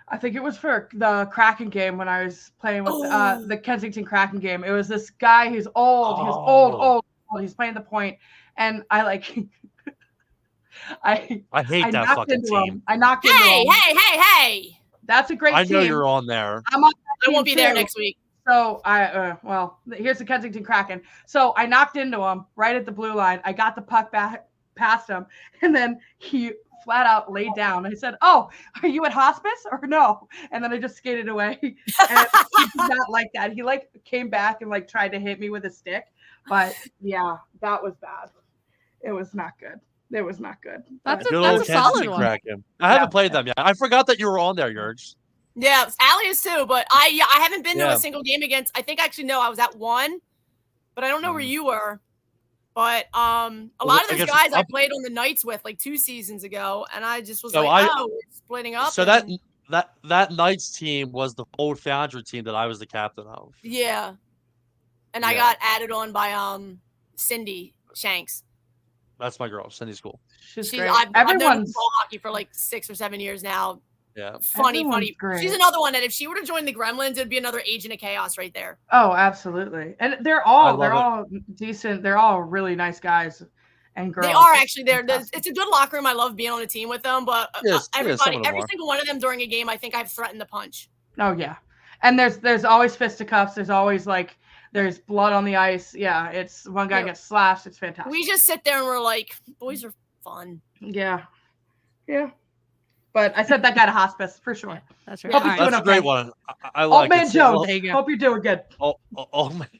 I think it was for the Kraken game when I was playing with the Kensington Kraken game. It was this guy who's old. He was old. He's playing the point, and I like. I hate that knocked fucking into team. him. I knocked into Hey, him. hey. That's a great I team. know you're on there. I'm on that I team won't be there too. next week. So here's the Kensington Kraken. So I knocked into him right at the blue line. I got the puck back past him, and then he flat out laid down. I said, "Oh, are you at hospice or no?" And then I just skated away. And he did not like that. He like came back and like tried to hit me with a stick. But yeah, that was bad. It was not good. It was not good. That's But- Good that's old a solid Kensington one. Kraken. I haven't played them yet. I forgot that you were on there, Yergey. Yeah, Allie is too, but I haven't been to Yeah. a single game against. I think actually no, I was at one, but I don't know where you were. But a lot of those against- guys I played on the Knights with like 2 seasons ago, and I just was So we're splitting up. So and- that Knights team was the old Foundry team that I was the captain of. yeah, and I Yeah. got added on by Cindy Shanks. That's my girl, Cindy's cool. She's She's great. I've known her Everyone's ball hockey for like 6 or 7 years now. Yeah. Funny. Everyone's great. She's another one that if she were to join the Gremlins, it'd be another agent of chaos right there. Oh, absolutely. And they're I all love all decent. They're all really nice guys and girls. They are actually there. Fantastic. It's a good locker room. I love being on a team with them, but Yes, some every of them every are. single one of them during a game, I think I've threatened to punch. Oh yeah. And there's always fisticuffs. There's always like There's blood on the ice. Yeah, it's one guy gets slashed. It's fantastic. We just sit there and we're like, boys are fun. Yeah. But I sent that guy to hospice for sure. That's right. Hope he's doing That's a okay. great one. I like Old Man it. Jones. There you go. Hope you're doing good.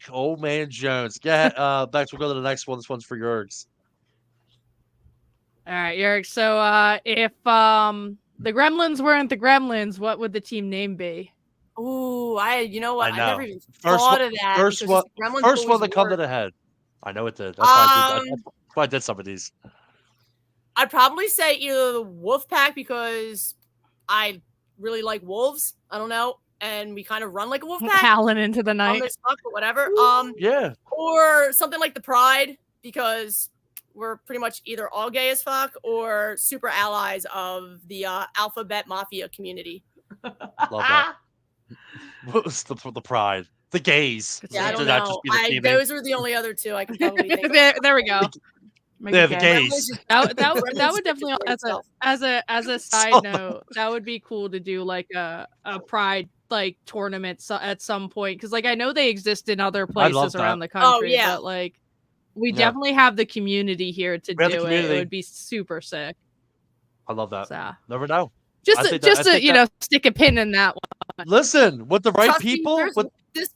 Old Man Jones. Yeah, Bex, we'll go to the next one. This one's for Yergs. All right, Yergey. So if the Gremlins weren't the Gremlins, what would the team name be? Ooh, you know what? I I know. never even First thought one- of that. First because one, Gremlins first one always that come to work. the head. I know it did. That's why I did some of these. I'd probably say either the Wolf Pack because I really like wolves. I don't know, and we kind of run like a wolf pack. Howling into the On night. this fuck, but whatever. Yeah. Or something like the Pride because we're pretty much either all gay as fuck or super allies of the alphabet mafia community. Love that. What was the Pride? The gays. Yeah, I don't Did that just know. be the team name? Those are the only other two I could probably think of. there we go. Yeah, the gays. That would definitely as a side note, that would be cool to do like a Pride like tournament at some point because like I know they exist in other places around the country, but like we definitely have the community here to do it. It would be super sick. I love that. So. Never know. Just to stick a pin in that one. Listen, with the right Trust people, me,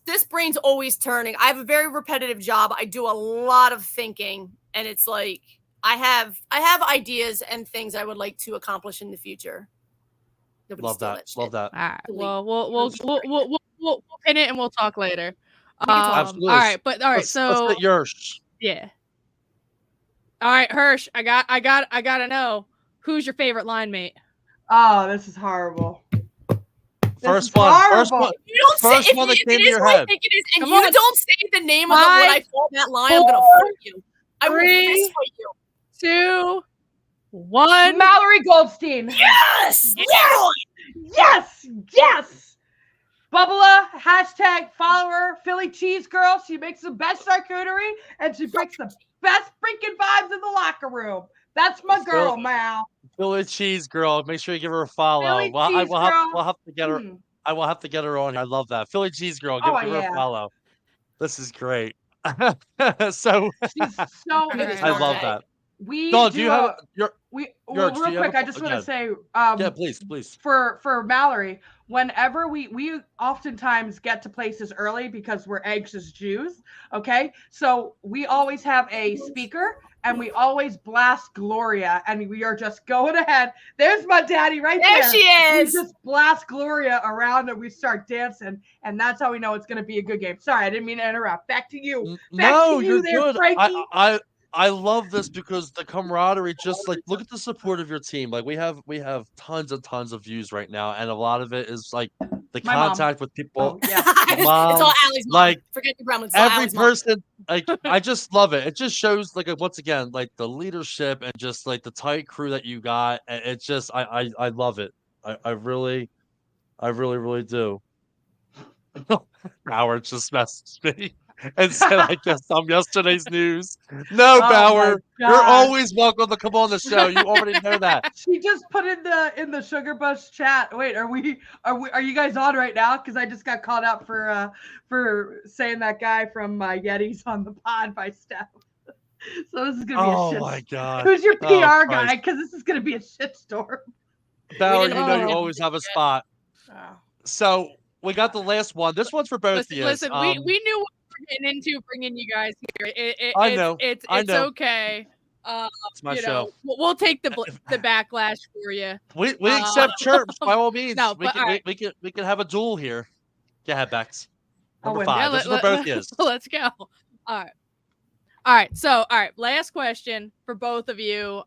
this brain's always turning. I have a very repetitive job. I do a lot of thinking, and it's like I have ideas and things I would like to accomplish in the future. Love that. Love that. All right. Well, we'll pin it and we'll talk later. Absolutely. All right, but all right. Let's So get yours. Yeah. All right, Hirsch. I gotta know who's your favorite line mate. Oh, this is horrible. First one You don't first say, one that if came it to is your what I head. think it is, and Come you on. don't say the name of when I call that line, I'm gonna fight you. I will fist fight you. 2, 1. Mallory Goldstein. Yes! Yes! Bubba, hashtag follower, Philly cheese girl. She makes the best charcuterie and she brings the best freaking vibes in the locker room. That's my girl, Mal. Philly cheese girl. Make sure you give her a follow. Philly Well, cheese girl. we'll have to get her. I will have to get her on here. I love that. Philly cheese girl. Give her a follow. This is great. So she's so I love that. We Dawn, do you have real quick. I just want to say, yeah, please. For Mallory, whenever we oftentimes get to places early because we're anxious Jews. Okay, so we always have a speaker and we always blast Gloria, and we are just going ahead. There's my daddy right there. There she is. We just blast Gloria around and we start dancing, and that's how we know it's going to be a good game. Sorry, I didn't mean to interrupt. Back to you. You're good. Frankie. I love this because the camaraderie, just like look at the support of your team. Like we have tons and tons of views right now, and a lot of it is like the contact with people. Oh, yeah. It's all Allie's mom. Like Forget the Gremlins. Every person, like I just love it. It just shows like once again, like the leadership and just like the tight crew that you got. And it's just I love it. I really do. Howard just messaged me and said, I guess I'm yesterday's news. No, Bauer, you're always welcome to come on the show. You already know that. She just put in the Sugar Bush chat. Wait, are you guys on right now? Because I just got called out for saying that guy from Yeti's on the pod by Steph. So this is gonna be a shit. Oh my god. Who's your PR guy? Because this is gonna be a shitstorm. Bauer, you know you always have a spot. So we got the last one. This one's for both of you. Listen, we knew what we were getting into bringing you guys here. I know. It's okay. It's my show. We'll take the backlash for you. We accept chirps by all means. No, we can have a duel here. Go ahead, Bex. Number 5. This is for both of you. Let's go. All right. So, last question for both of you.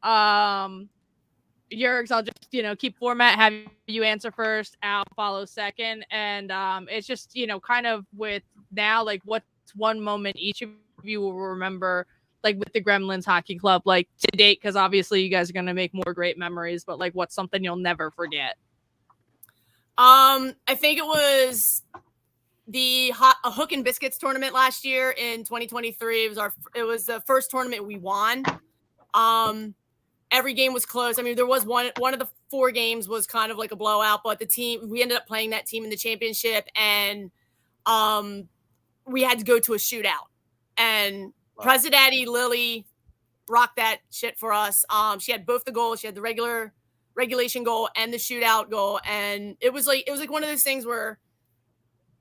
Yergey, I'll just, keep format, have you answer first, Al follow second. And it's just, kind of with now, like what's one moment each of you will remember, like with the Gremlins Hockey Club, like to date, because obviously you guys are going to make more great memories, but like what's something you'll never forget? I think it was the Hook and Biscuits tournament last year in 2023. It was the first tournament we won. Every game was close. I mean, there was one of the 4 games was kind of like a blowout, but we ended up playing that team in the championship, and we had to go to a shootout. And Presidenti Lily rocked that shit for us. She had both the goals. She had the regulation goal and the shootout goal. And it was like one of those things where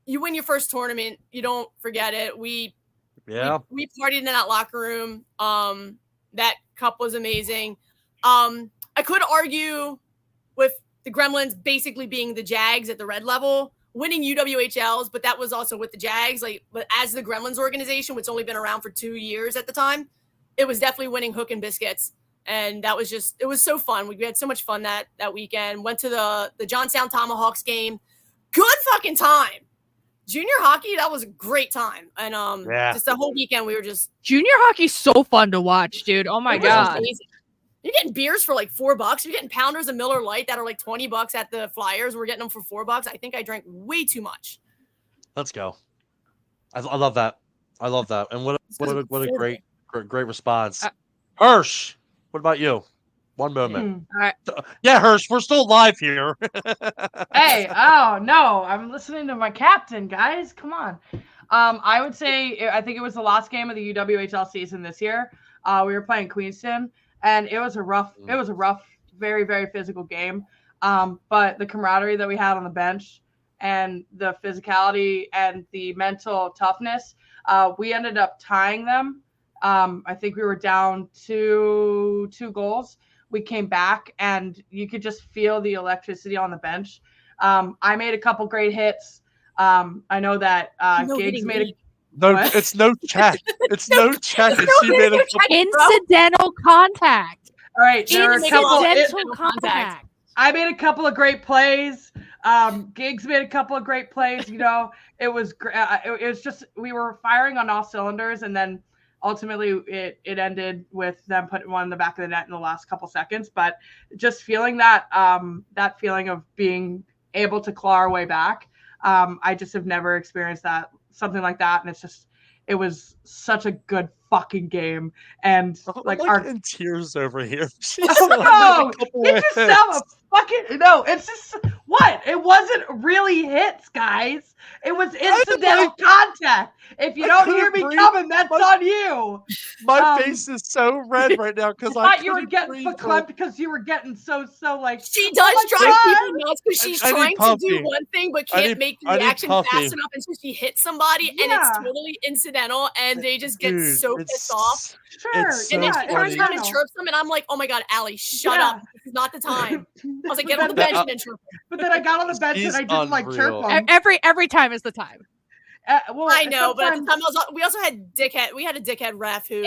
you win your first tournament, you don't forget it. We partied in that locker room. That cup was amazing. I could argue with the Gremlins basically being the Jags at the red level, winning UWHLs, but that was also with the Jags. But as the Gremlins organization, which has only been around for 2 years at the time, it was definitely winning hook and biscuits. And that was it was so fun. We had so much fun that weekend. Went to the Johnstown Tomahawks game. Good fucking time. Junior hockey, that was a great time. And just the whole weekend we were just junior hockey's so fun to watch, dude. Oh my god. Amazing. You're getting beers for like $4. You're getting Pounders of Miller Lite that are like $20 at the Flyers. We're getting them for $4. I think I drank way too much. Let's go. I love that. I love that. And what a great response. Hirsch, what about you? One moment. All right. Yeah, Hirsch, we're still live here. Hey, oh no, I'm listening to my captain, guys. Come on. I would say I think it was the last game of the UWHL season this year. We were playing Queenston, and it was a rough, very, very physical game. But the camaraderie that we had on the bench and the physicality and the mental toughness, we ended up tying them. I think we were down two goals. We came back, and you could just feel the electricity on the bench. I made a couple great hits. I know that Giggs made it's no check. It's no check. Incidental contact. All right, incidental contact. I made a couple of great plays. Giggs made a couple of great plays. You know, it was just we were firing on all cylinders, and then ultimately it ended with them putting one in the back of the net in the last couple seconds. But just feeling that that feeling of being able to claw our way back, I just have never experienced something like that, and it was such a good fucking game. And like our in tears over here. No, get yourself a fucking it's just what? It wasn't really hits, guys. It was incidental contact. If you don't hear me coming, that's on you. My face is so red right now because I thought you were getting verklempt because you were getting so like. She does drive people nuts because she's trying to do one thing but can't make the reaction fast enough until she hits somebody, and it's totally incidental, and they just get so pissed off. Sure. And then she turns around and chirps them, and I'm like, oh my god, Allie, shut up. This is not the time. I was like, get on the bench and then chirp them. But then I got on the bench and I didn't like chirp them. Every time is the time. Well, I know, but at the time we also had dickhead. We had a dickhead ref who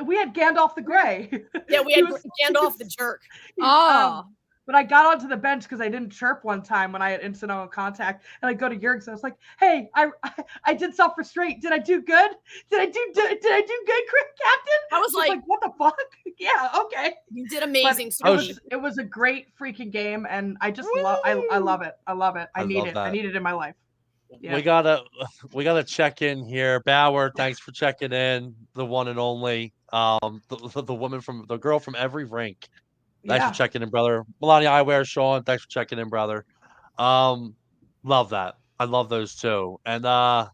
we had Gandalf the Grey. Yeah, we had Gandalf the jerk. But I got onto the bench because I didn't chirp one time when I had incidental contact, and I go to Yergey, and I was like, "Hey, I did self-restraint. Did I do good? Did I do good, Captain?" I was like, "What the fuck? Yeah, okay." You did amazing. It was a great freaking game, and I just love. I love it. I love it. I need it. I need it in my life. Yeah. We gotta check in here. Bauer, thanks for checking in. The one and only, the woman the girl from every rink. Thanks for checking in, brother. Melania Eyewear, Sean, thanks for checking in, brother. Love that. I love those too. And I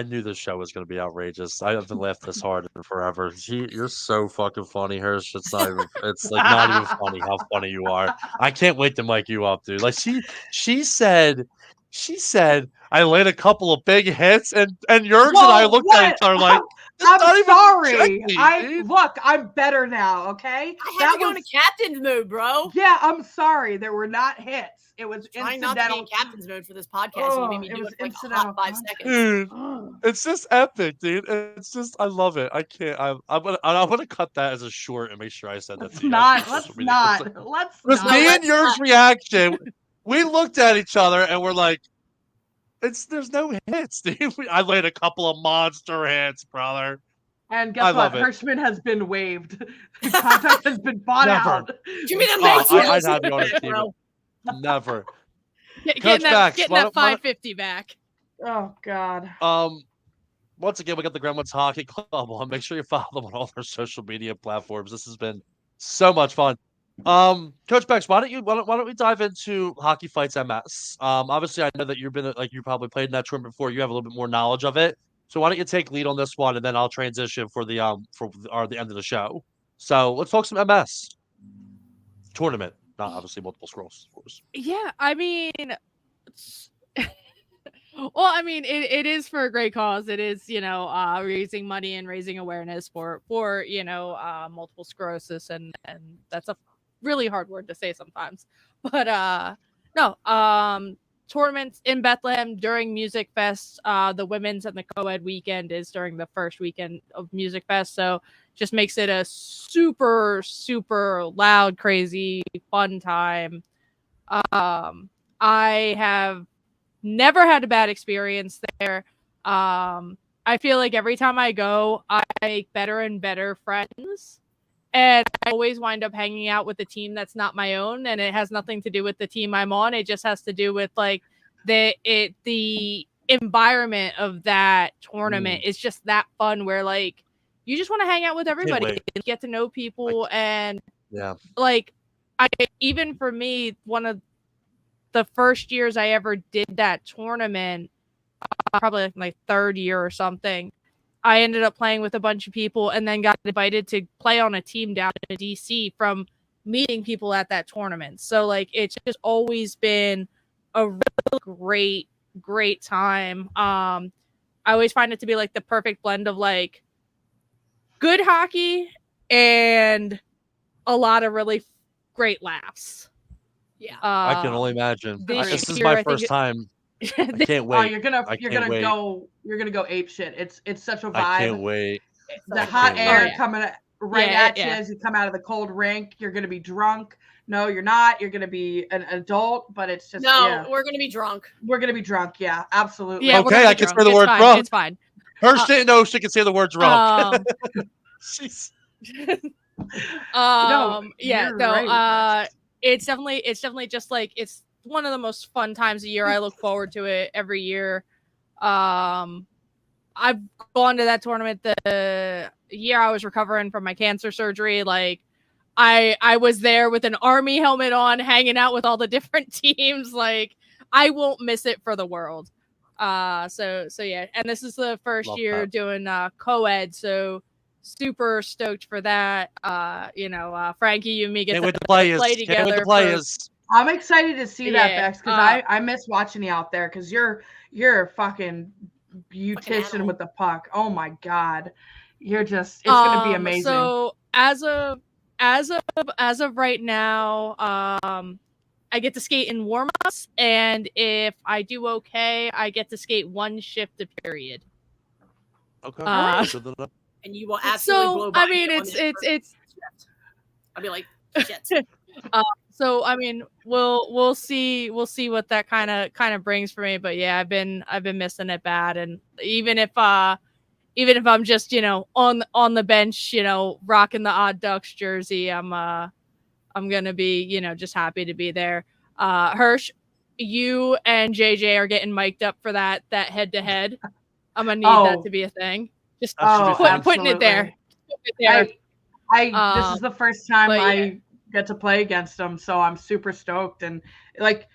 knew this show was going to be outrageous. I haven't laughed this hard in forever. You're so fucking funny, Hirsch. It's not even. It's like not even funny how funny you are. I can't wait to mic you up, dude. Like she said, I laid a couple of big hits, and Yergey and I looked at each other like. I'm sorry. I'm better now. Okay. I had to go into captain's mode, bro. Yeah, I'm sorry. There were not hits. It was trying incidental. not to be in captain's mode for this podcast. You made me do it for like a hot 5 seconds. Dude, it's just epic, dude. It's just I love it. I can't. I'm gonna cut that as a short and make sure I said that. Let's not. Because me and Yergey's reaction, we looked at each other and we're like. There's no hits, dude. I laid a couple of monster hits, brother. And guess what? Hershman has been waived. The contract has been bought out. Give me the next one. I'd have you on a team. Never. Getting that $550 back. Oh God. Once again, we got the Gremlins Hockey Club on. Make sure you follow them on all their social media platforms. This has been so much fun. Coach Bex, why don't we dive into Hockey Fights MS? Obviously, I know that you've been like you probably played in that tournament before. You have a little bit more knowledge of it. So why don't you take lead on this one, and then I'll transition for the end of the show. So let's talk some MS tournament, not obviously multiple scrolls, of course. Yeah, I mean, well, I mean, it is for a great cause. It is, raising money and raising awareness for multiple sclerosis, and that's a really hard word to say sometimes. But no, tournaments in Bethlehem during Music Fest. The women's and the co-ed weekend is during the first weekend of Music Fest, so just makes it a super super loud, crazy, fun time. I have never had a bad experience there. I feel like every time I go, I make better and better friends. And I always wind up hanging out with a team that's not my own, and it has nothing to do with the team I'm on. It just has to do with like the environment of that tournament is just that fun where like you just want to hang out with everybody and get to know people. And like even for me, one of the first years I ever did that tournament, probably like my third year or something, I ended up playing with a bunch of people and then got invited to play on a team down in DC from meeting people at that tournament. So like it's just always been a really great time. I always find it to be like the perfect blend of like good hockey and a lot of really great laughs. Yeah. I can only imagine. This is my first time. I can't Oh, wait. you're gonna go ape shit. It's such a vibe. I can't wait. The hot air coming right at you as you come out of the cold rink. You're gonna be drunk. No, you're not. You're gonna be an adult, but it's just we're gonna be drunk. We're gonna be drunk. Yeah, absolutely. Yeah, okay, I can say the word drunk. It's fine. Hersh didn't know she could say the word drunk. Jeez. It's definitely just like it's one of the most fun times of year. I look forward to it every year. I've gone to that tournament the year I was recovering from my cancer surgery. Like I was there with an Army helmet on, hanging out with all the different teams. Like I won't miss it for the world. So yeah, and this is the first year doing co-ed, so super stoked for that. Frankie, you and me get to play together. I'm excited to see that, Bex, because I miss watching you out there because you're a fucking beautician with the puck. Oh my god, it's gonna be amazing. So as of right now, I get to skate in warm-ups, and if I do okay, I get to skate one shift a period. Okay. And you will absolutely blow by. I mean, it's. I'll be like, shit. So I mean, we'll see what that kind of brings for me. But yeah, I've been missing it bad, and even if I'm just on the bench, rocking the Odd Ducks jersey, I'm gonna be just happy to be there. Hersh, you and JJ are getting mic'd up for that head to head. I'm gonna need that to be a thing. Just putting it there. This is the first time I get to play against them, so I'm super stoked. And like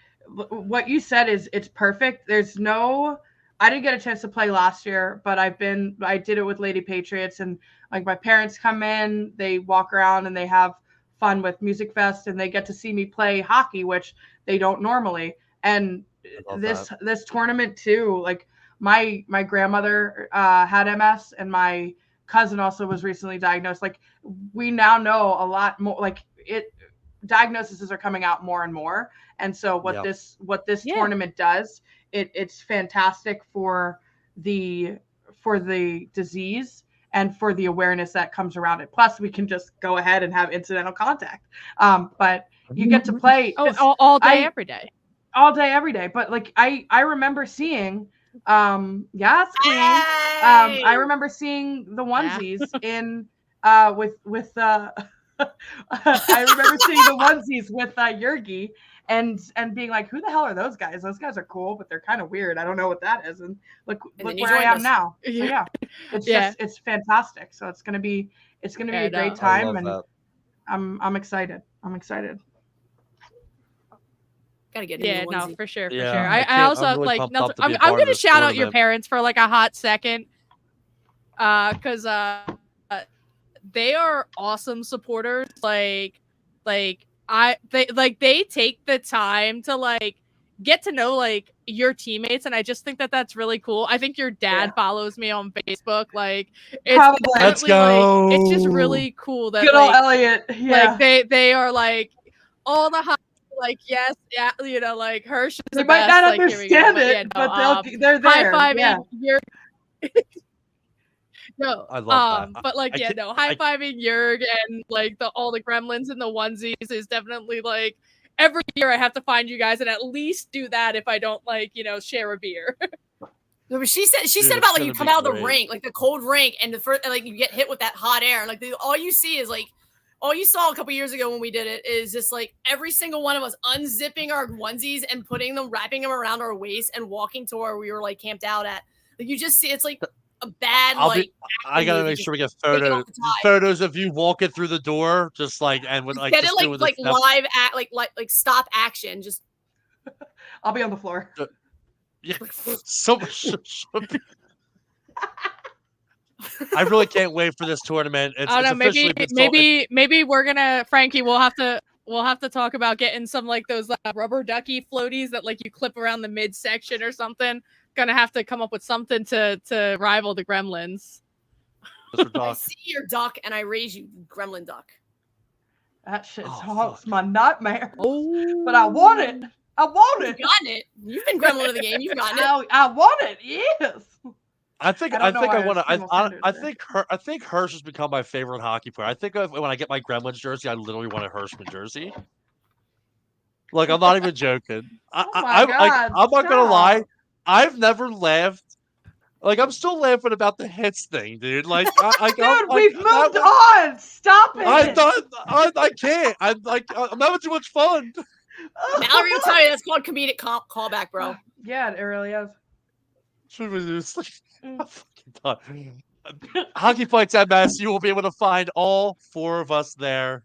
what you said it's perfect. I didn't get a chance to play last year, but I did it with Lady Patriots, and like my parents come in, they walk around and they have fun with Music Fest, and they get to see me play hockey, which they don't normally. And this tournament too, like my grandmother had MS, and my cousin also was recently diagnosed. Like we now know a lot more. Like diagnoses are coming out more and more, and so what this tournament does, it's fantastic for the disease and for the awareness that comes around it. Plus, we can just go ahead and have incidental contact. But you get to play all day, every day. All day, every day. But like I remember seeing, I remember seeing the onesies in with I remember seeing the onesies with Yergey and being like, who the hell are those guys? Those guys are cool, but they're kind of weird. I don't know what that is. And look where I am now. So yeah, it's fantastic. So it's gonna be a great time. And I'm excited. I'm excited. Gotta get Yeah, a new no, onesie. for sure, for Yeah, sure. I I can't. also I'm really like pumped nothing. up to be a I'm part of gonna this shout out your tournament. parents for like a hot second, because they are awesome supporters. They take the time to like get to know like your teammates, and I just think that that's really cool. I think your dad follows me on Facebook. Like, it's Probably. Let's definitely like it's just go. really cool that Good old like Elliot. Yeah. they are like all the hot, like yes, yeah, you know, like Hirsch is They the might best. not Like here we go. understand But it, yeah, no, but they're high there. fiving Yeah. your no, I love that. but like I yeah, can't. no, high fiving Yerg and like all the gremlins and the onesies is definitely like every year I have to find you guys and at least do that if I don't like, you know, share a beer. No, but she said Dude, about it's like you gonna come be out of the great. rink, like the cold rink, and the first like you get hit with that hot air, and like all you see is like all you saw a couple years ago when we did it is just like every single one of us unzipping our onesies and wrapping them around our waist and walking to where we were like camped out at. Like you just see it's like a bad I gotta movie, make just sure we get take it off the tie. photos of you walking through the door, just like and with like Get just it doing like the live act like stop action. Just I'll be on the floor. Yeah, so much. I really can't wait for this tournament. I don't It's know, officially been sold. maybe we're gonna Frankie, we'll have to talk about getting some like those rubber ducky floaties that like you clip around the midsection or something. Gonna have to come up with something to rival the gremlins. Mr. I Doc. see your duck and I raise you, gremlin duck. That shit Oh, haunts fuck. my nightmare. Oh, But I want it. I want You've it. gotten it. You've been gremlin of the game. You've gotten it. I want it. Yes. I think I don't know I why want to. single standard I there. think Hirsch has become my favorite hockey player. I think when I get my Gremlins jersey, I literally want a Hershman jersey. Like I'm not even joking. Oh my God, I'm not gonna lie. stop. I've never laughed. Like I'm still laughing about the hits thing, dude. Like Dude, we've moved on. Stop it. I can't. I'm having too much fun. Mallory will tell you that's called comedic callback, bro. Yeah, it really is. Should we just I'm fucking done. Hockey Fights MS, you will be able to find all four of us there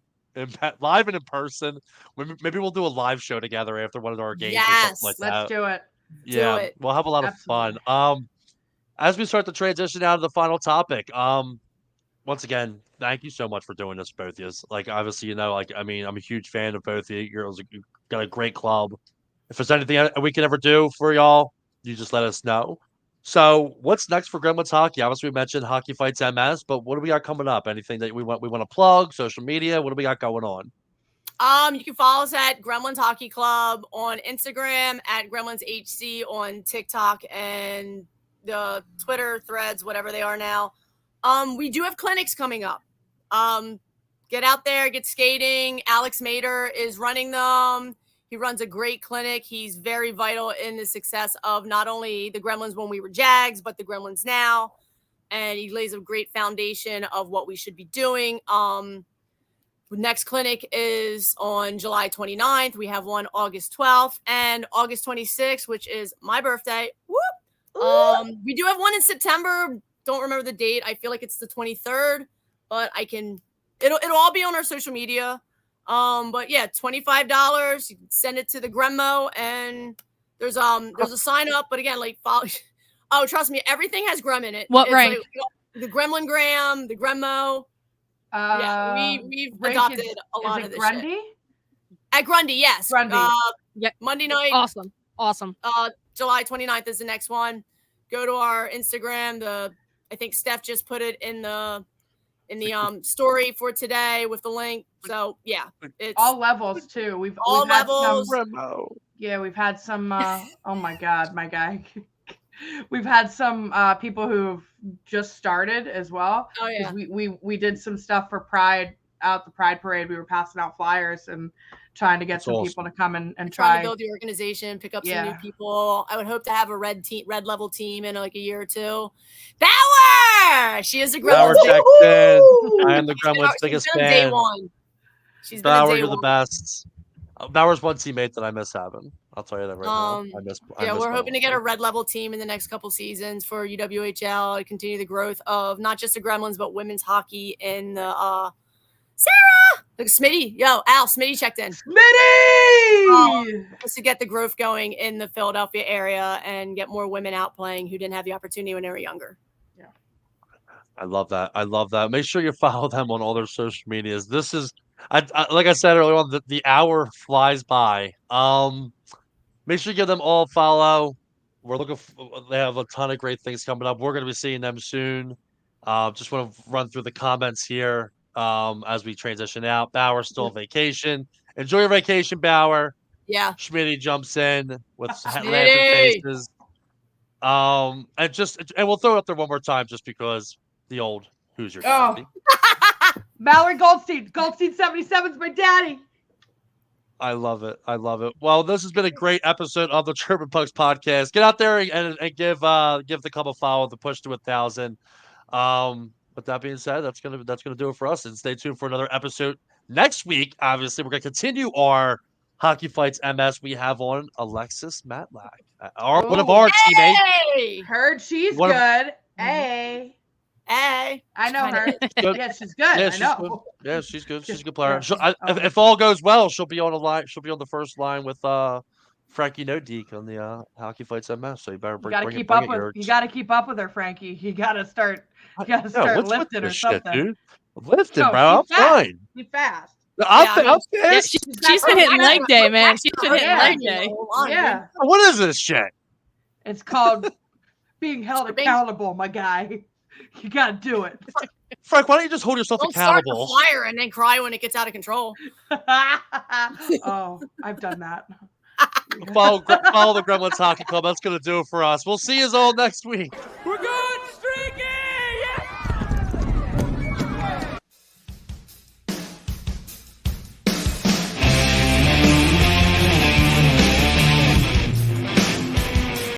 live and in person. Maybe we'll do a live show together after one of our games or something like that. Let's do it. Yeah, Do it. we'll have a lot of Absolutely. fun. As we start to transition out of the final topic, once again, thank you so much for doing this, both of you. Like, obviously, you know, like, I mean, I'm a huge fan of both of you. You've got a great club. If there's anything we can ever do for y'all, you just let us know. So, what's next for Gremlins Hockey? Obviously, we mentioned Hockey Fights MS, but what do we got coming up? Anything that we want to plug? Social media? What do we got going on? You can follow us at Gremlins Hockey Club on Instagram, at Gremlins HC on TikTok and the Twitter threads, whatever they are now. We do have clinics coming up. Get out there, get skating. Alex Mater is running them. He runs a great clinic. He's very vital in the success of not only the Gremlins when we were Jags, but the Gremlins now. And he lays a great foundation of what we should be doing. Next clinic is on July 29th. We have one August 12th and August 26th, which is my birthday. Whoop! We do have one in September. Don't remember the date. I feel like it's the 23rd, but it'll all be on our social media. But yeah, $25. You can send it to the Gremmo, and there's a sign up. But again, like follow. Oh, trust me, everything has Grem in it. What it's rank? Like, the Gremlin Graham, the Gremmo. Yeah, we've adopted a lot of this Grundy? shit. At Grundy, yes. Grundy. Yeah. Monday night. Awesome. July 29th is the next one. Go to our Instagram. I think Steph just put it in the story for today with the link. So yeah, it's all levels too. We've levels. We've had some. Oh my God, my guy. We've had some people who've just started as well. Oh yeah. We did some stuff for Pride out the Pride Parade. We were passing out flyers and trying to get some people to come and trying to build the organization, pick up some new people. I would hope to have a red level team in like a year or two. Bauer! She is a Gremlins. I am the Gremlins' biggest fan. Day one. She's Bauer, been you're the best. Bauer's one teammate that I miss having. I'll tell you that right now. We're hoping to get a red level team in the next couple seasons for UWHL to continue the growth of not just the Gremlins but women's hockey in the Sarah. Look, Smitty. Yo, Al, Smitty checked in. Smitty! Just to get the growth going in the Philadelphia area and get more women out playing who didn't have the opportunity when they were younger. I love that. I love that. Make sure you follow them on all their social medias. This is, like I said earlier on, the hour flies by. Make sure you give them all a follow. We're looking. They have a ton of great things coming up. We're going to be seeing them soon. Just want to run through the comments here as we transition out. Bauer still on vacation. Enjoy your vacation, Bauer. Yeah. Schmitty jumps in with laughing Schmitty! faces. And we'll throw it up there one more time just because the old Hoosier Daddy. Mallory Goldstein. Goldstein 77's my daddy. I love it. I love it. Well, this has been a great episode of the Chirpin Pucks podcast. Get out there and give the club a follow, the push to 1,000. With that being said, that's gonna do it for us. And stay tuned for another episode next week. Obviously, we're gonna continue our Hockey Fights MS. We have on Alexis Matlack, one of our teammates. Hey! Heard she's good. Hey. Hey. I know her. Good. Yeah, she's good. Yeah, I she's know. good. Yeah, she's good. She's a good player. Yeah, If all goes well, she'll be on a line. She'll be on the first line with Frankie Nodeek on the Hockey Fights MS. So you better bring it. You got to keep up with her, Frankie. You got to start. You got to start lifting or something. Dude. Lifting, bro. I'm fine. She's fast. I'm fast. Yeah, she's been hitting leg day, man. She's been hitting leg day. Yeah. What is this shit? It's called being held accountable, my guy. You got to do it. Frank, why don't you just hold yourself accountable? Start the fire and then cry when it gets out of control. Oh, I've done that. Follow the Gremlins Hockey Club. That's going to do it for us. We'll see you all next week. We're good.